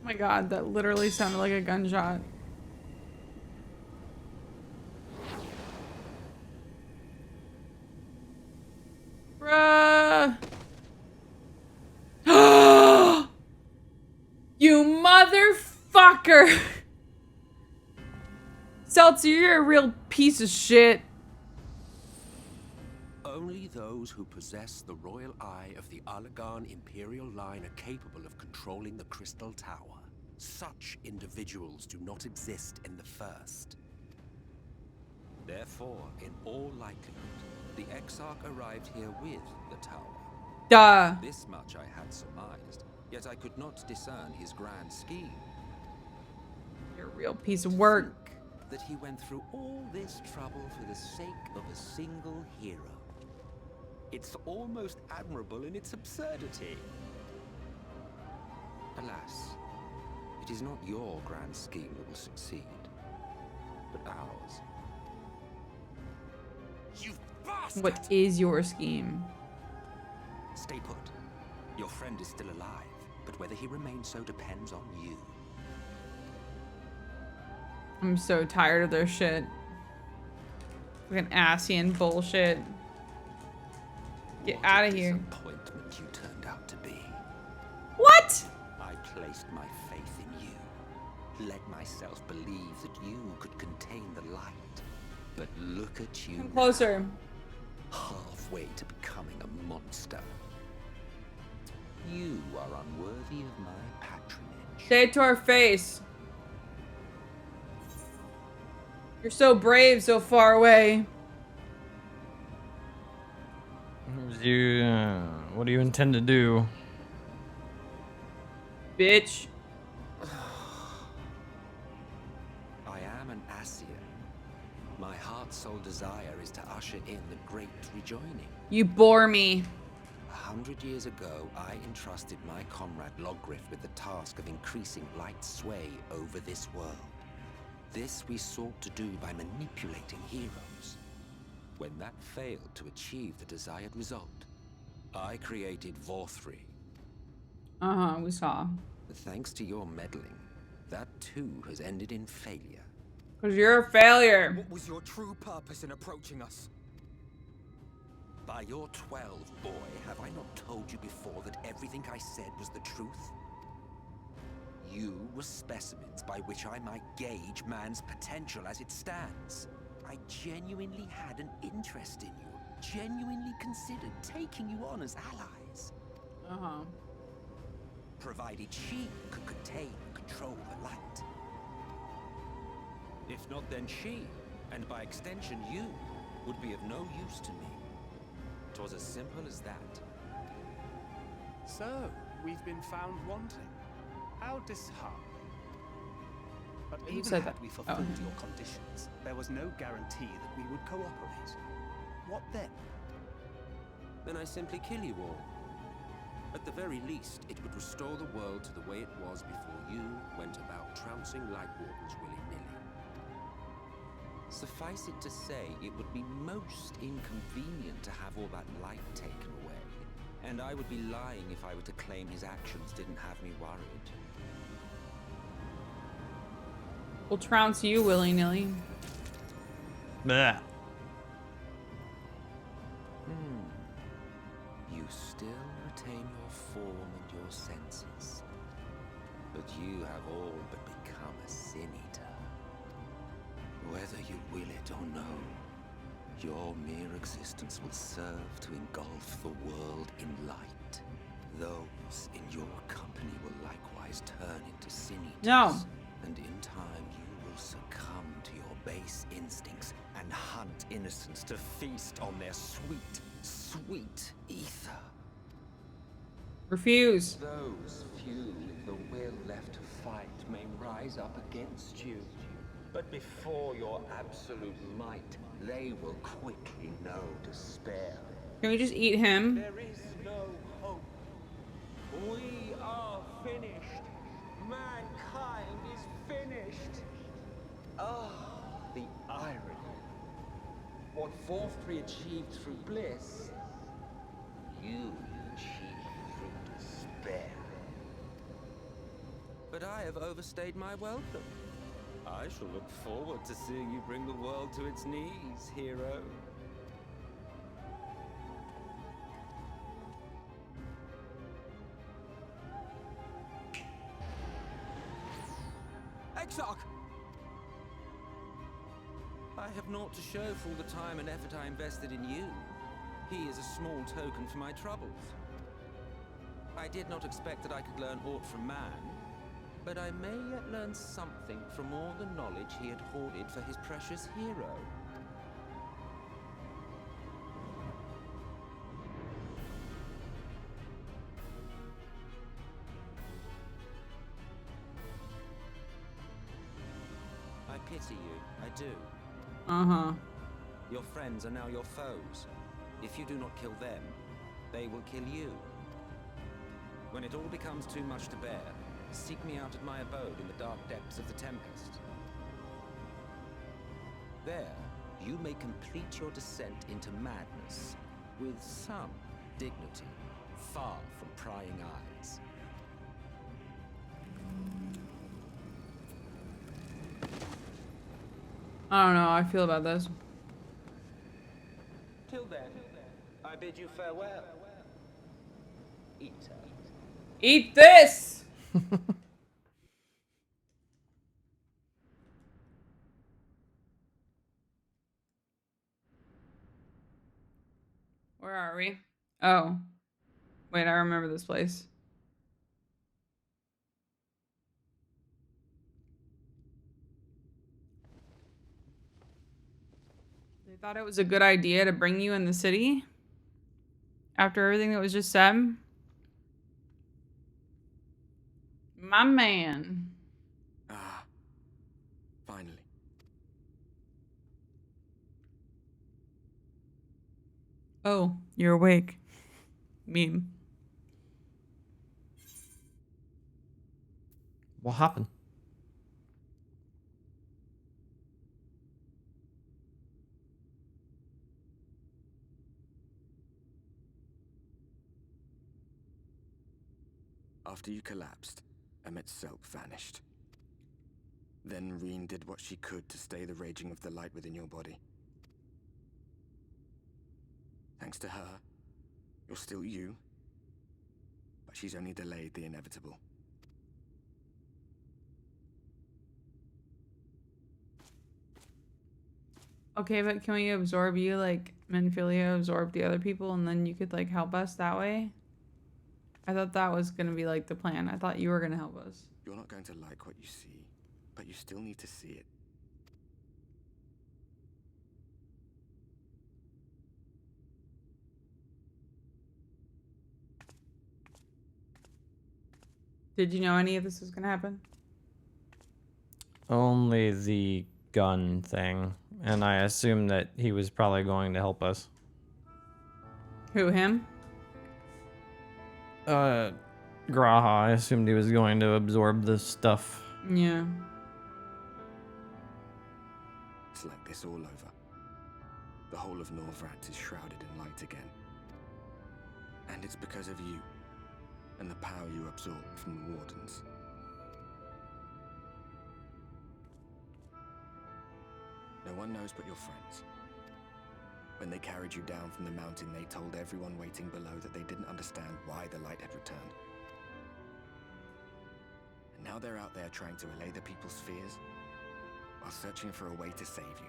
A: Oh my god, that literally sounded like a gunshot. Bruh! You motherfucker! Seltzer, you're a real piece of shit.
J: Only those who possess the royal eye of the Allagan Imperial line are capable of controlling the Crystal Tower. Such individuals do not exist in the First. Therefore, in all likelihood, the Exarch arrived here with the tower.
A: Duh.
J: This much I had surmised, yet I could not discern his grand scheme.
A: You're a real piece of work.
J: That he went through all this trouble for the sake of a single hero. It's almost admirable in its absurdity. Alas, it is not your grand scheme that will succeed, but ours.
F: You bastard!
A: What is your scheme?
J: Stay put. Your friend is still alive, but whether he remains so depends on you.
A: I'm so tired of their shit. Fucking Asian bullshit. Get out of here.
J: Disappointment you turned out to be.
A: What?
J: I placed my faith in you. Let myself believe that you could continue light. But look at you
A: Come
J: now,
A: closer.
J: halfway to becoming a monster. You are unworthy of my patronage.
A: Say it to our face. You're so brave, so far away.
B: What do you intend to do?
A: Bitch.
J: I am an Asian. My heart's sole desire is to usher in the great rejoining.
A: You bore me.
J: 100 years ago, I entrusted my comrade Logriff with the task of increasing light's sway over this world. This we sought to do by manipulating heroes. When that failed to achieve the desired result, I created Vauthry.
A: We saw.
J: Thanks to your meddling, that too has ended in failure.
A: Because you're a failure.
G: What was your true purpose in approaching us?
J: By your 12, boy, have I not told you before that everything I said was the truth? You were specimens by which I might gauge man's potential as it stands. I genuinely had an interest in you, genuinely considered taking you on as allies. Provided she could contain and control the light. If not, then she, and by extension you, would be of no use to me. 'Twas as simple as that.
E: So, we've been found wanting. How disheartening. But
A: Who
E: even
A: said
E: had
A: that?
E: we fulfilled your conditions, there was no guarantee that we would cooperate. What then?
J: Then I simply kill you all. At the very least, it would restore the world to the way it was before you went about trouncing Lightwardens willy-nilly. Suffice it to say, it would be most inconvenient to have all that light taken away. And I would be lying if I were to claim his actions didn't have me worried.
A: We'll trounce you willy-nilly.
B: Bleh.
J: You still retain your form and your senses. But you have all but become a sin eater. Whether you will it or no, your mere existence will serve to engulf the world in light. Those in your company will likewise turn into sin eaters.
A: No.
J: And in time you will succumb to your base instincts and hunt innocents to feast on their sweet, sweet ether.
A: Refuse.
J: Those few with the will left to fight may rise up against you. But before your absolute might, they will quickly know despair.
A: Can we just eat him?
J: There is no hope. We are finished. Mankind is finished. Ah, the irony. What Vauthry achieved through bliss, you achieved through despair. But I have overstayed my welcome. I shall look forward to seeing you bring the world to its knees, hero. Exarch! I have naught to show for all the time and effort I invested in you. He is a small token for my troubles. I did not expect that I could learn aught from man, but I may yet learn something from all the knowledge he had hoarded for his precious hero. I pity you, I do. Your friends are now your foes. If you do not kill them, they will kill you. When it all becomes too much to bear, seek me out at my abode in the dark depths of the Tempest. There, you may complete your descent into madness with some dignity, far from prying eyes.
A: I don't know how I feel about this.
J: Till then, I bid you farewell. Eater.
A: Eat this! Where are we? Oh. Wait, I remember this place. They thought it was a good idea to bring you in the city? After everything that was just said? My man.
G: Ah, finally.
A: Oh, you're awake. Meme.
B: What happened?
G: After you collapsed, Emet-Selch vanished. Then Reen did what she could to stay the raging of the light within your body. Thanks to her, you're still you, but she's only delayed the inevitable.
A: Okay, but can we absorb you like Menphilia absorbed the other people and then you could like help us that way? I thought that was gonna be like the plan. I thought you were gonna help us.
G: You're not going to like what you see, but you still need to see it.
A: Did you know any of this was gonna happen?
B: Only the gun thing. And I assume that he was probably going to help us.
A: Who, him?
B: Graha, I assumed he was going to absorb the stuff.
A: Yeah.
G: It's like this all over. The whole of Norvrat is shrouded in light again. And it's because of you, and the power you absorbed from the Wardens. No one knows but your friends. When they carried you down from the mountain, they told everyone waiting below that they didn't understand why the light had returned. And now they're out there trying to allay the people's fears, while searching for a way to save you.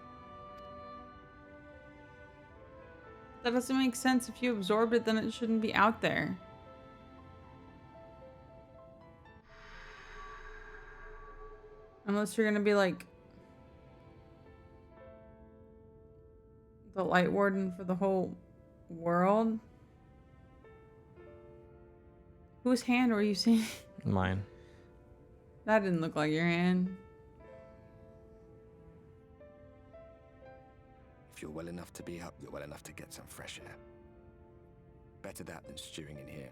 A: That doesn't make sense. If you absorbed it, then it shouldn't be out there. Unless you're gonna be like the light warden for the whole world. Whose hand were you seeing?
B: Mine.
A: That didn't look like your hand.
G: If you're well enough to be up, you're well enough to get some fresh air. Better that than stewing in here.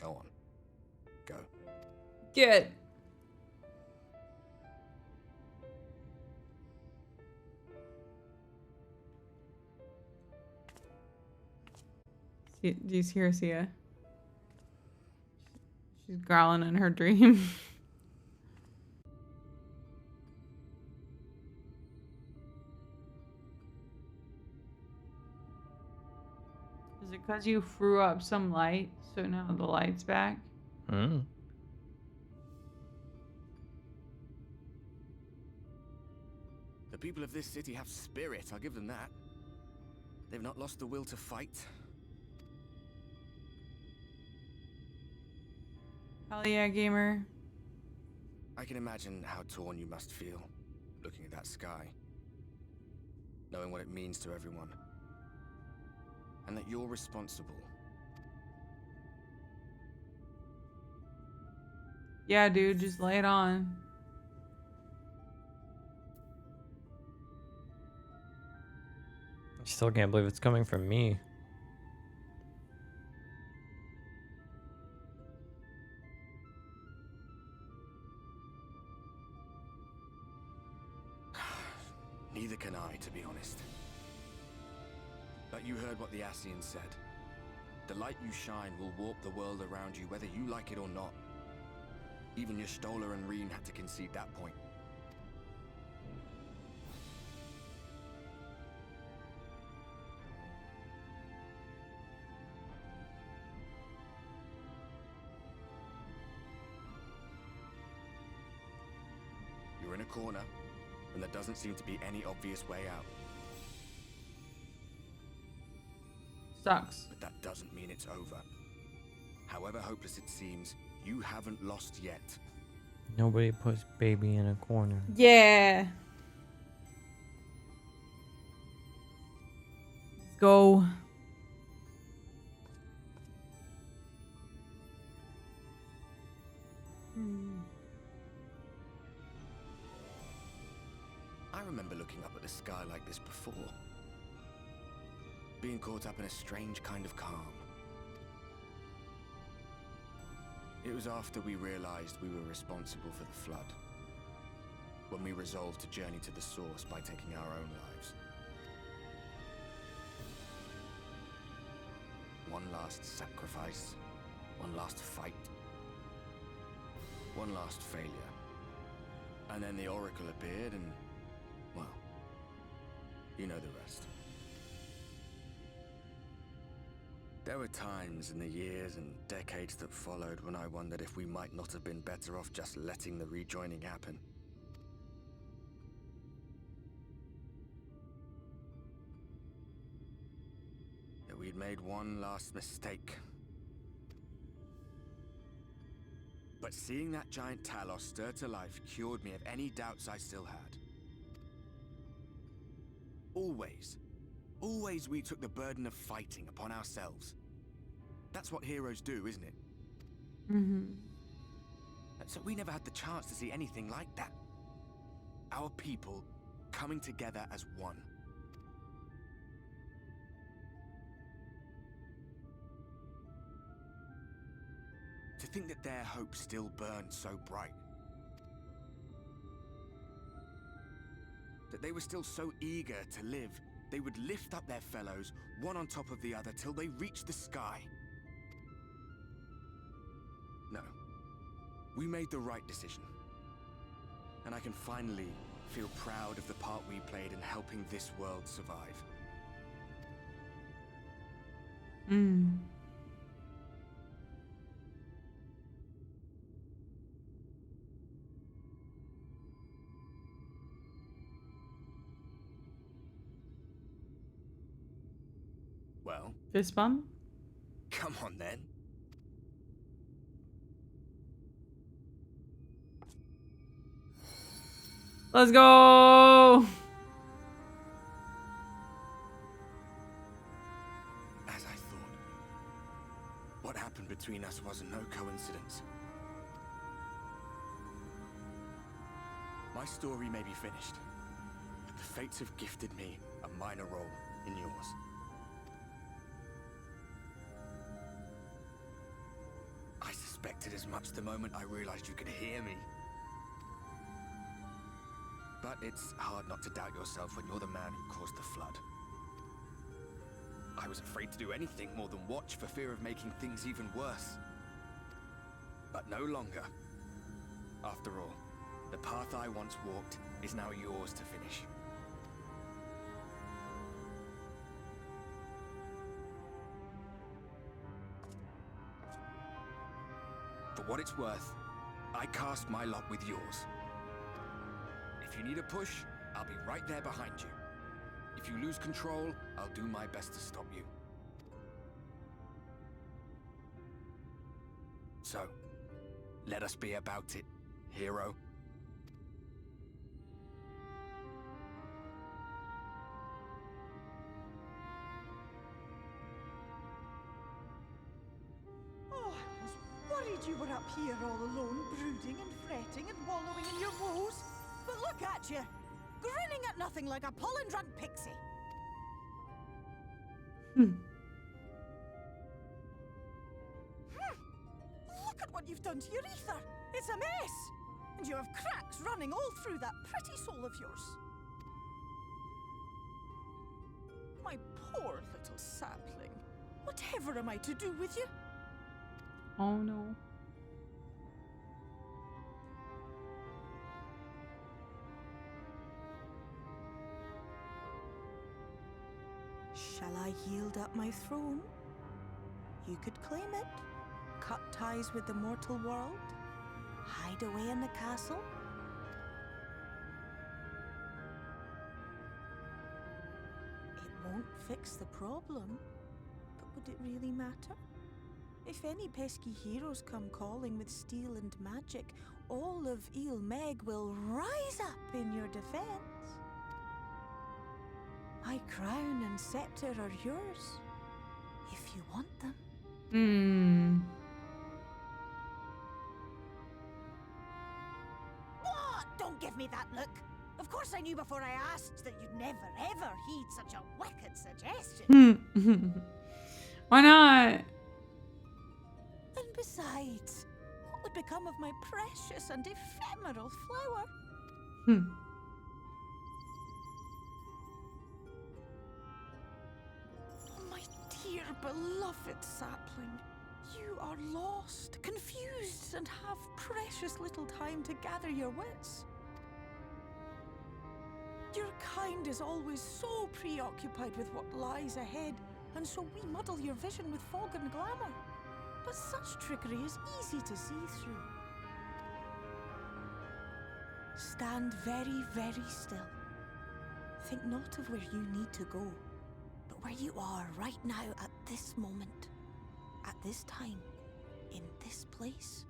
G: Go on. Go.
A: Get. Do you see her, Sia? She's growling in her dream. Is it because you threw up some light, so now the light's back?
B: Mm.
G: The people of this city have spirit, I'll give them that. They've not lost the will to fight.
A: Hell yeah, gamer.
G: I can imagine how torn you must feel, looking at that sky. Knowing what it means to everyone. And that you're responsible.
A: Yeah, dude, just lay it on.
B: I still can't believe it's coming from me.
G: Neither can I, to be honest. But you heard what the Ascians said. The light you shine will warp the world around you, whether you like it or not. Even your Stoller and Reen had to concede that point. You're in a corner, and there doesn't seem to be any obvious way out.
A: Sucks.
F: But that doesn't mean it's over. However hopeless it seems, you haven't lost yet.
B: Nobody puts baby in a corner.
A: Yeah. Let's go.
F: I remember looking up at the sky like this before. Being caught up in a strange kind of calm. It was after we realized we were responsible for the flood. When we resolved to journey to the source by taking our own lives. One last sacrifice. One last fight. One last failure. And then the Oracle appeared and, well, you know the rest. There were times in the years and decades that followed when I wondered if we might not have been better off just letting the rejoining happen. That we'd made one last mistake. But seeing that giant Talos stir to life cured me of any doubts I still had. Always we took the burden of fighting upon ourselves. That's what heroes do, isn't it?
A: Mm-hmm.
F: So we never had the chance to see anything like that. Our people coming together as one. To think that their hope still burned so bright. That they were still so eager to live, they would lift up their fellows, one on top of the other, till they reached the sky. No. We made the right decision. And I can finally feel proud of the part we played in helping this world survive.
A: Mm.
F: Well,
A: Fist bump?
F: come on then.
A: Let's go!
F: As I thought. What happened between us was no coincidence. My story may be finished, but the fates have gifted me a minor role in yours. I suspected as much the moment I realized you could hear me. But it's hard not to doubt yourself when you're the man who caused the flood. I was afraid to do anything more than watch for fear of making things even worse. But no longer. After all, the path I once walked is now yours to finish. For what it's worth, I cast my lot with yours. If you need a push, I'll be right there behind you. If you lose control, I'll do my best to stop you. So, let us be about it, hero.
H: Oh, I was worried you were up here all alone, brooding and fretting and wallowing in your woes. But look at you, grinning at nothing like a pollen-drunk pixie. Look at what you've done to your ether. It's a mess. And you have cracks running all through that pretty soul of yours. My poor little sapling. Whatever am I to do with you?
A: Oh no.
H: Shall I yield up my throne? You could claim it, cut ties with the mortal world, hide away in the castle. It won't fix the problem, would it really matter? If any pesky heroes come calling with steel and magic, all of Ul Me will rise up in your defense. My crown and scepter are yours, if you want them. What? Don't give me that look. Of course I knew before I asked that you'd never ever heed such a wicked suggestion.
A: Why not?
H: And besides, what would become of my precious and ephemeral flower? Oh, my dear beloved sapling, you are lost, confused, and have precious little time to gather your wits. Your kind is always so preoccupied with what lies ahead, and so we muddle your vision with fog and glamour. But such trickery is easy to see through. Stand very, very still. Think not of where you need to go, but where you are right now at this moment, at this time, in this place.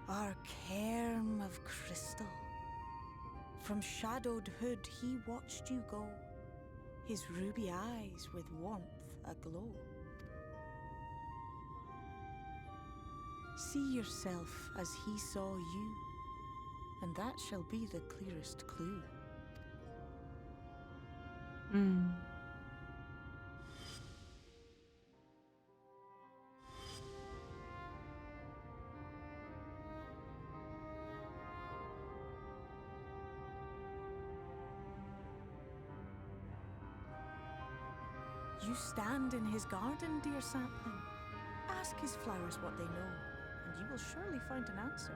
H: Our cairn of crystal. From shadowed hood he watched you go, his ruby eyes with warmth aglow. See yourself as he saw you, and that shall be the clearest clue. You stand in his garden, dear sapling. Ask his flowers what they know, and you will surely find an answer.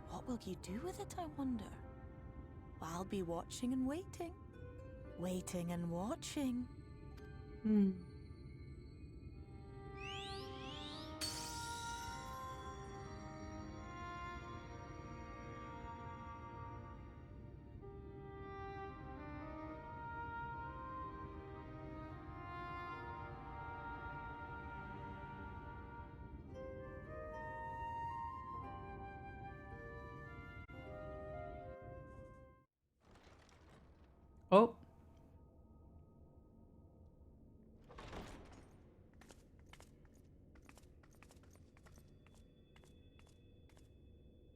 H: But what will you do with it, I wonder? I'll be watching and waiting. Waiting and watching.
A: Oh.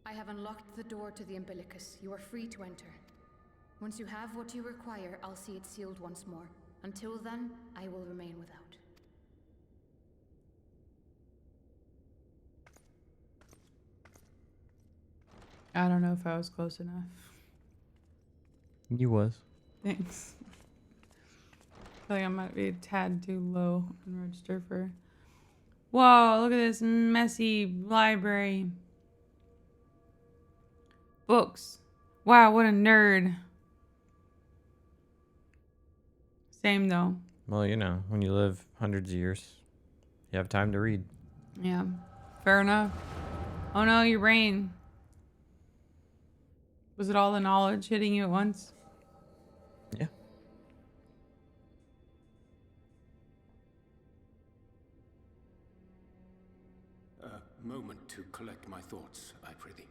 K: I have unlocked the door to the umbilicus. You are free to enter. Once you have what you require, I'll see it sealed once more. Until then, I will remain without.
A: I don't know if I was close enough.
B: You was.
A: Thanks. I feel like I might be a tad too low in register for... Whoa, look at this messy library. Books. Wow, what a nerd. Same though.
B: Well, you know, when you live hundreds of years, you have time to read.
A: Yeah, fair enough. Oh no, your brain. Was it all the knowledge hitting you at once?
B: Yeah.
F: A moment to collect my thoughts, I prithee.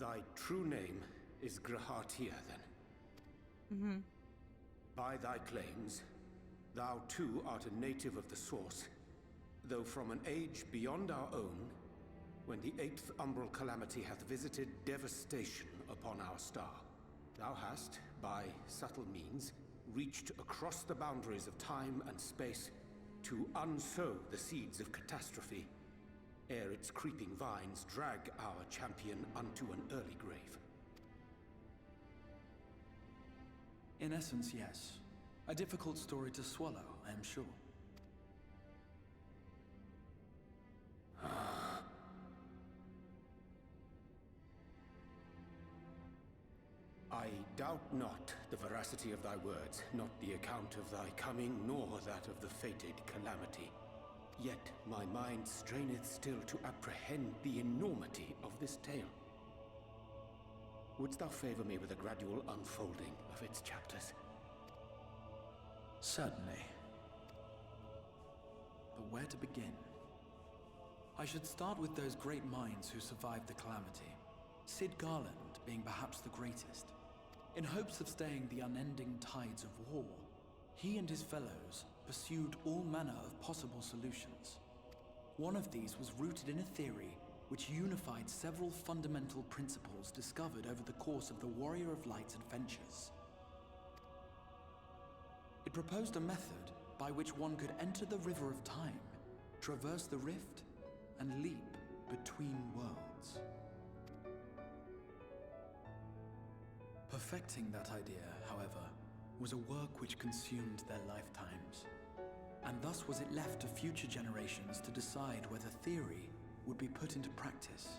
F: Thy true name is Grahatia, then? By thy claims, thou too art a native of the Source, though from an age beyond our own, when the 8th umbral calamity hath visited devastation upon our star. Thou hast, by subtle means, reached across the boundaries of time and space to unsow the seeds of catastrophe, ere its creeping vines drag our champion unto an early grave.
C: In essence, yes. A difficult story to swallow, I am sure.
L: Doubt not the veracity of thy words, not the account of thy coming, nor that of the fated calamity. Yet my mind straineth still to apprehend the enormity of this tale. Wouldst thou favor me with a gradual unfolding of its chapters?
C: Certainly. But where to begin? I should start with those great minds who survived the calamity. Cid Garland being perhaps the greatest. In hopes of staying the unending tides of war, he and his fellows pursued all manner of possible solutions. One of these was rooted in a theory which unified several fundamental principles discovered over the course of the Warrior of Light's adventures. It proposed a method by which one could enter the River of Time, traverse the rift, and leap between worlds. Perfecting that idea, however, was a work which consumed their lifetimes, and thus was it left to future generations to decide whether theory would be put into practice.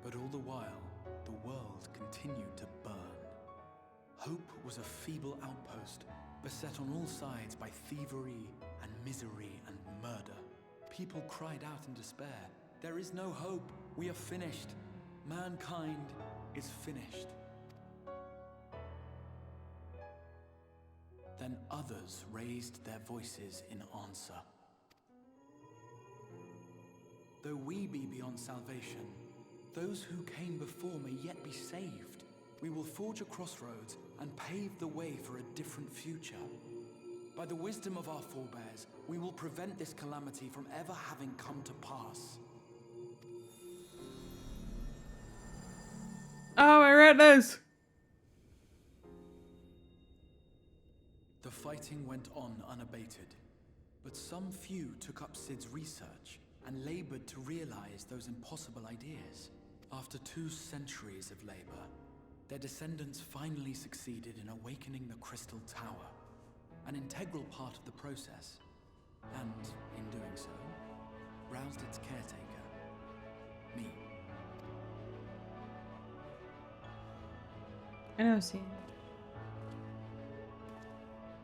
C: But all the while, the world continued to burn. Hope was a feeble outpost, beset on all sides by thievery and misery and murder. People cried out in despair, "There is no hope, we are finished. Mankind is finished." Then others raised their voices in answer. Though we be beyond salvation, those who came before may yet be saved. We will forge a crossroads and pave the way for a different future. By the wisdom of our forebears, we will prevent this calamity from ever having come to pass.
A: Oh, I read this!
C: The fighting went on unabated, but some few took up Cid's research and labored to realize those impossible ideas. After 2 centuries of labor, their descendants finally succeeded in awakening the Crystal Tower, an integral part of the process, and, in doing so, roused its caretaker, me.
A: I know, see.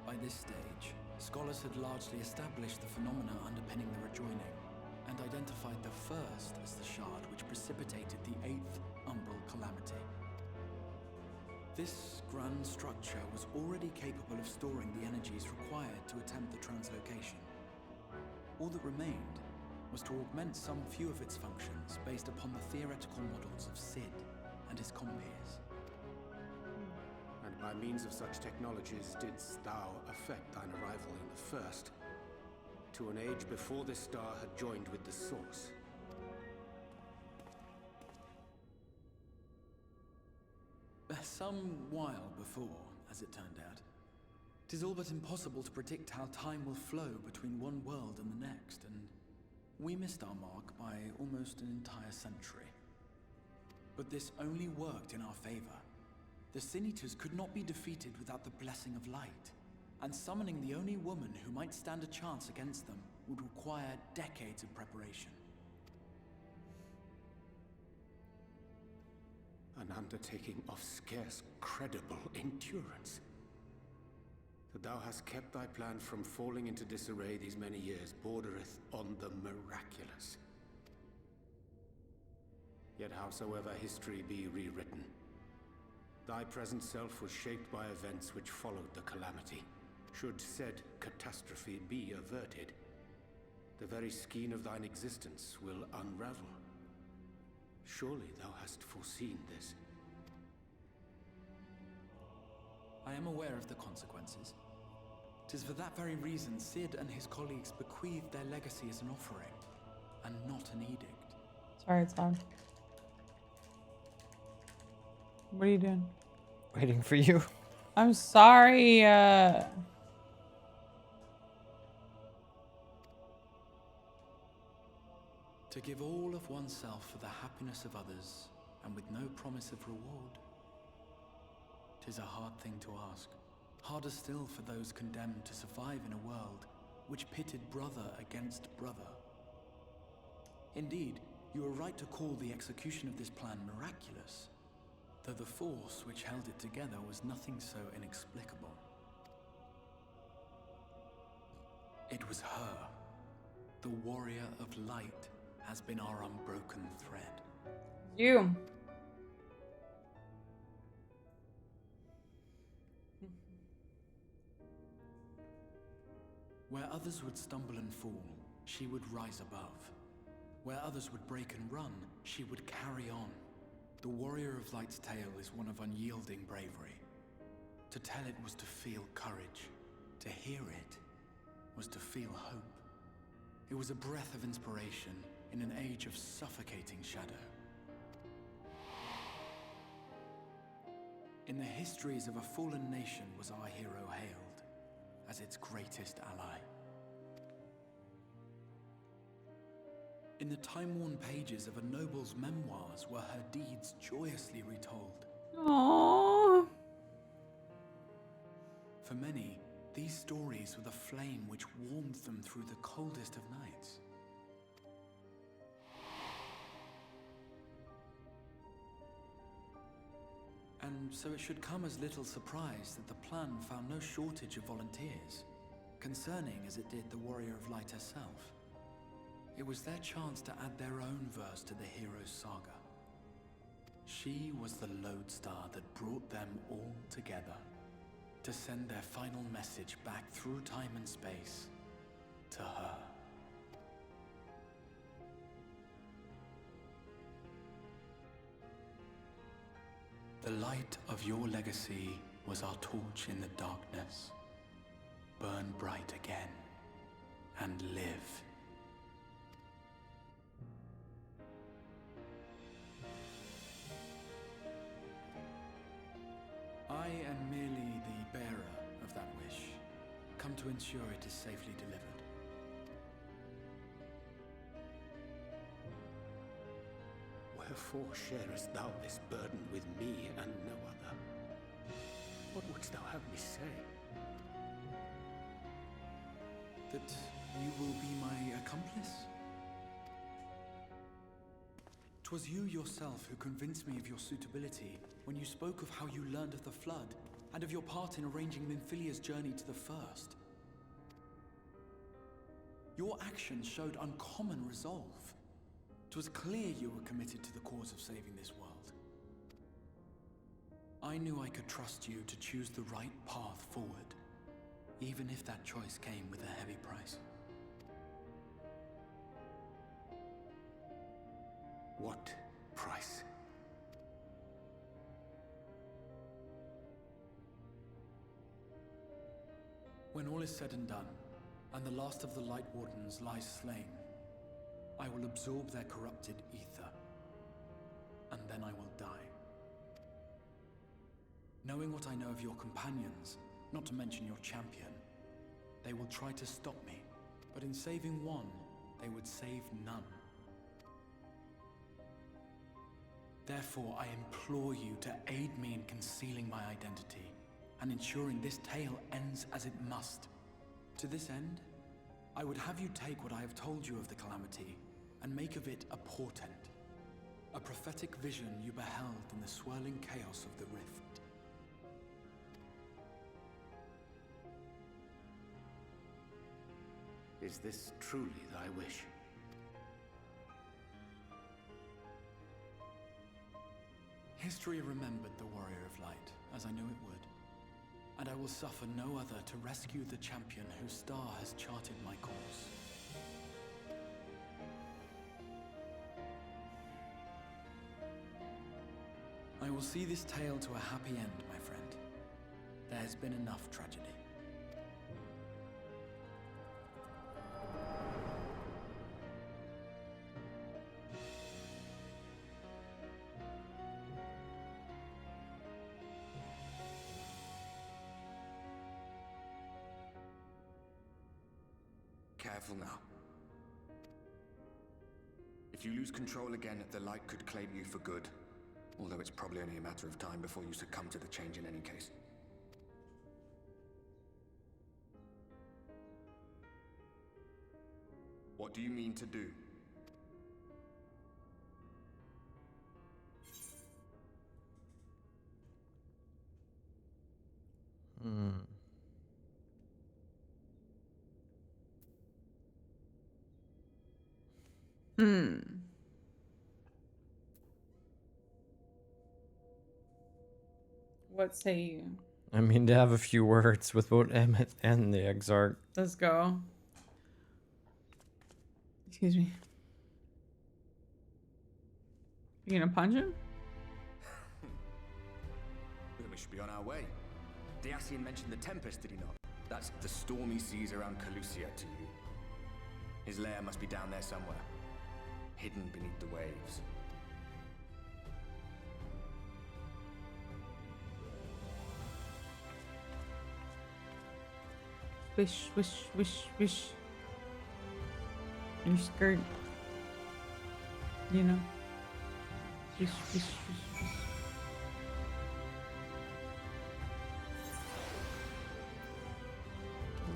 C: By this stage, scholars had largely established the phenomena underpinning the rejoining, and identified the first as the shard which precipitated the 8th umbral calamity. This grand structure was already capable of storing the energies required to attempt the translocation. All that remained was to augment some few of its functions based upon the theoretical models of Cid and his compeers.
L: And by means of such technologies didst thou effect thine arrival in the first, to an age before this star had joined with the source.
C: Some while before, as it turned out. 'Tis all but impossible to predict how time will flow between one world and the next, and we missed our mark by almost an entire century. But this only worked in our favor. The Sin Eaters could not be defeated without the blessing of light, and summoning the only woman who might stand a chance against them would require decades of preparation.
L: An undertaking of scarce credible endurance. That thou hast kept thy plan from falling into disarray these many years bordereth on the miraculous. Yet howsoever history be rewritten, thy present self was shaped by events which followed the calamity. Should said catastrophe be averted, the very skein of thine existence will unravel. Surely thou hast foreseen this.
C: I am aware of the consequences. 'Tis for that very reason Cid and his colleagues bequeathed their legacy as an offering, and not an edict.
A: Sorry, it's loud. What are you doing?
B: Waiting for you.
A: I'm sorry,
C: To give all of oneself for the happiness of others, and with no promise of reward. 'Tis a hard thing to ask. Harder still for those condemned to survive in a world which pitted brother against brother. Indeed, You were right to call the execution of this plan miraculous, though the force which held it together was nothing so inexplicable. It was her. The warrior of light has been our unbroken thread.
A: You.
C: Where others would stumble and fall, she would rise above. Where others would break and run, she would carry on. The warrior of light's tale is one of unyielding bravery. To tell it was to feel courage. To hear it was to feel hope. It was a breath of inspiration in an age of suffocating shadow. In the histories of a fallen nation was our hero hailed as its greatest ally. In the time-worn pages of a noble's memoirs were her deeds joyously retold.
A: Aww.
C: For many, these stories were the flame which warmed them through the coldest of nights. And so it should come as little surprise that the plan found no shortage of volunteers, concerning as it did the Warrior of Light herself. It was their chance to add their own verse to the hero's saga. She was the lodestar that brought them all together, to send their final message back through time and space to her. The light of your legacy was our torch in the darkness. Burn bright again and live. I am merely the bearer of that wish, come to ensure it is safely delivered.
L: Wherefore sharest thou this burden with me and no other? What wouldst thou have me say?
C: That you will be my accomplice? 'Twas you yourself who convinced me of your suitability when you spoke of how you learned of the Flood and of your part in arranging Minfilia's journey to the First. Your actions showed uncommon resolve. 'Twas clear you were committed to the cause of saving this world. I knew I could trust you to choose the right path forward, even if that choice came with a heavy price.
L: What price?
C: When all is said and done, and the last of the Light Wardens lies slain, I will absorb their corrupted ether, and then I will die. Knowing what I know of your companions, not to mention your champion, they will try to stop me, but in saving one, they would save none. Therefore, I implore you to aid me in concealing my identity, and ensuring this tale ends as it must. To this end, I would have you take what I have told you of the Calamity, and make of it a portent. A prophetic vision you beheld in the swirling chaos of the rift.
L: Is this truly thy wish?
C: History remembered the Warrior of Light, as I knew it would. And I will suffer no other to rescue the champion whose star has charted my course. I will see this tale to a happy end, my friend. There has been enough tragedy.
M: Careful now. If you lose control again, the light could claim you for good. Although it's probably only a matter of time before you succumb to the change in any case. What do you mean to do?
A: What say you?
B: I mean, to have a few words with both Emmet and the Exarch.
A: Let's go. Excuse me. You gonna punch him?
M: We should be on our way. Dacian mentioned the Tempest, did he not? That's the stormy seas around Calusia to you. His lair must be down there somewhere, hidden beneath the waves.
A: Wish, wish, wish, wish. Your skirt. You know. Wish, wish, wish, wish.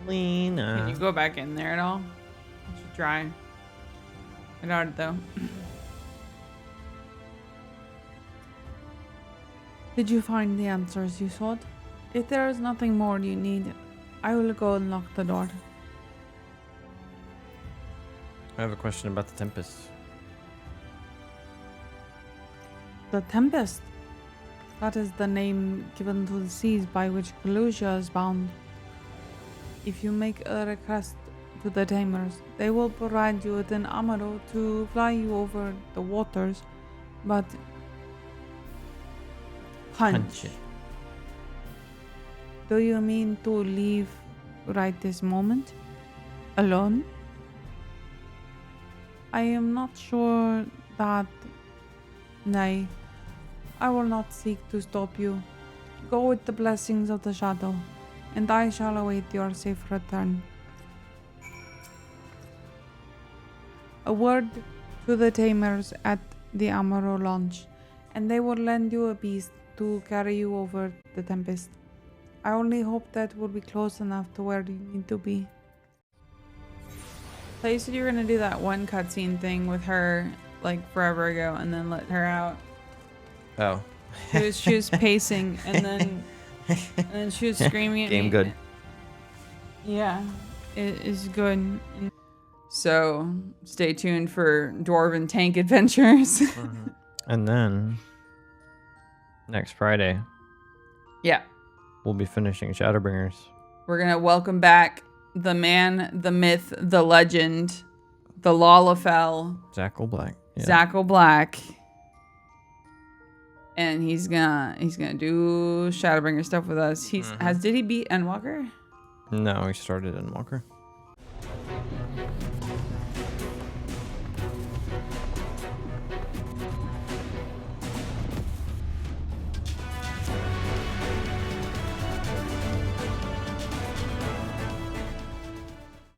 B: Lena.
A: Can you go back in there at all? You should try. I doubt it though. Did you find the answers you sought? If there is nothing more you need, I will go and lock the door.
B: I have a question about the Tempest.
A: The Tempest. That is the name given to the seas by which Calusia is bound. If you make a request to the Tamers, they will provide you with an amaro to fly you over the waters, but punch. Do you mean to leave right this moment? Alone? I am not sure that... Nay, I will not seek to stop you. Go with the blessings of the shadow, and I shall await your safe return. A word to the Tamers at the Amaro launch, and they will lend you a beast to carry you over the Tempest. I only hope that will be close enough to where you need to be. So you said you were gonna do that one cutscene thing with her like forever ago and then let her out.
B: Oh.
A: She was pacing and then she was screaming at me.
B: Game good.
A: Yeah, it is good. So stay tuned for Dwarven Tank Adventures.
B: And then next Friday.
A: Yeah.
B: We'll be finishing Shadowbringers.
A: We're gonna welcome back the man, the myth, the legend, the Lalafell.
B: Zackle Black. Yeah.
A: Zackle Black. And he's gonna do Shadowbringer stuff with us. Did he beat Endwalker?
B: No, he started in Walker.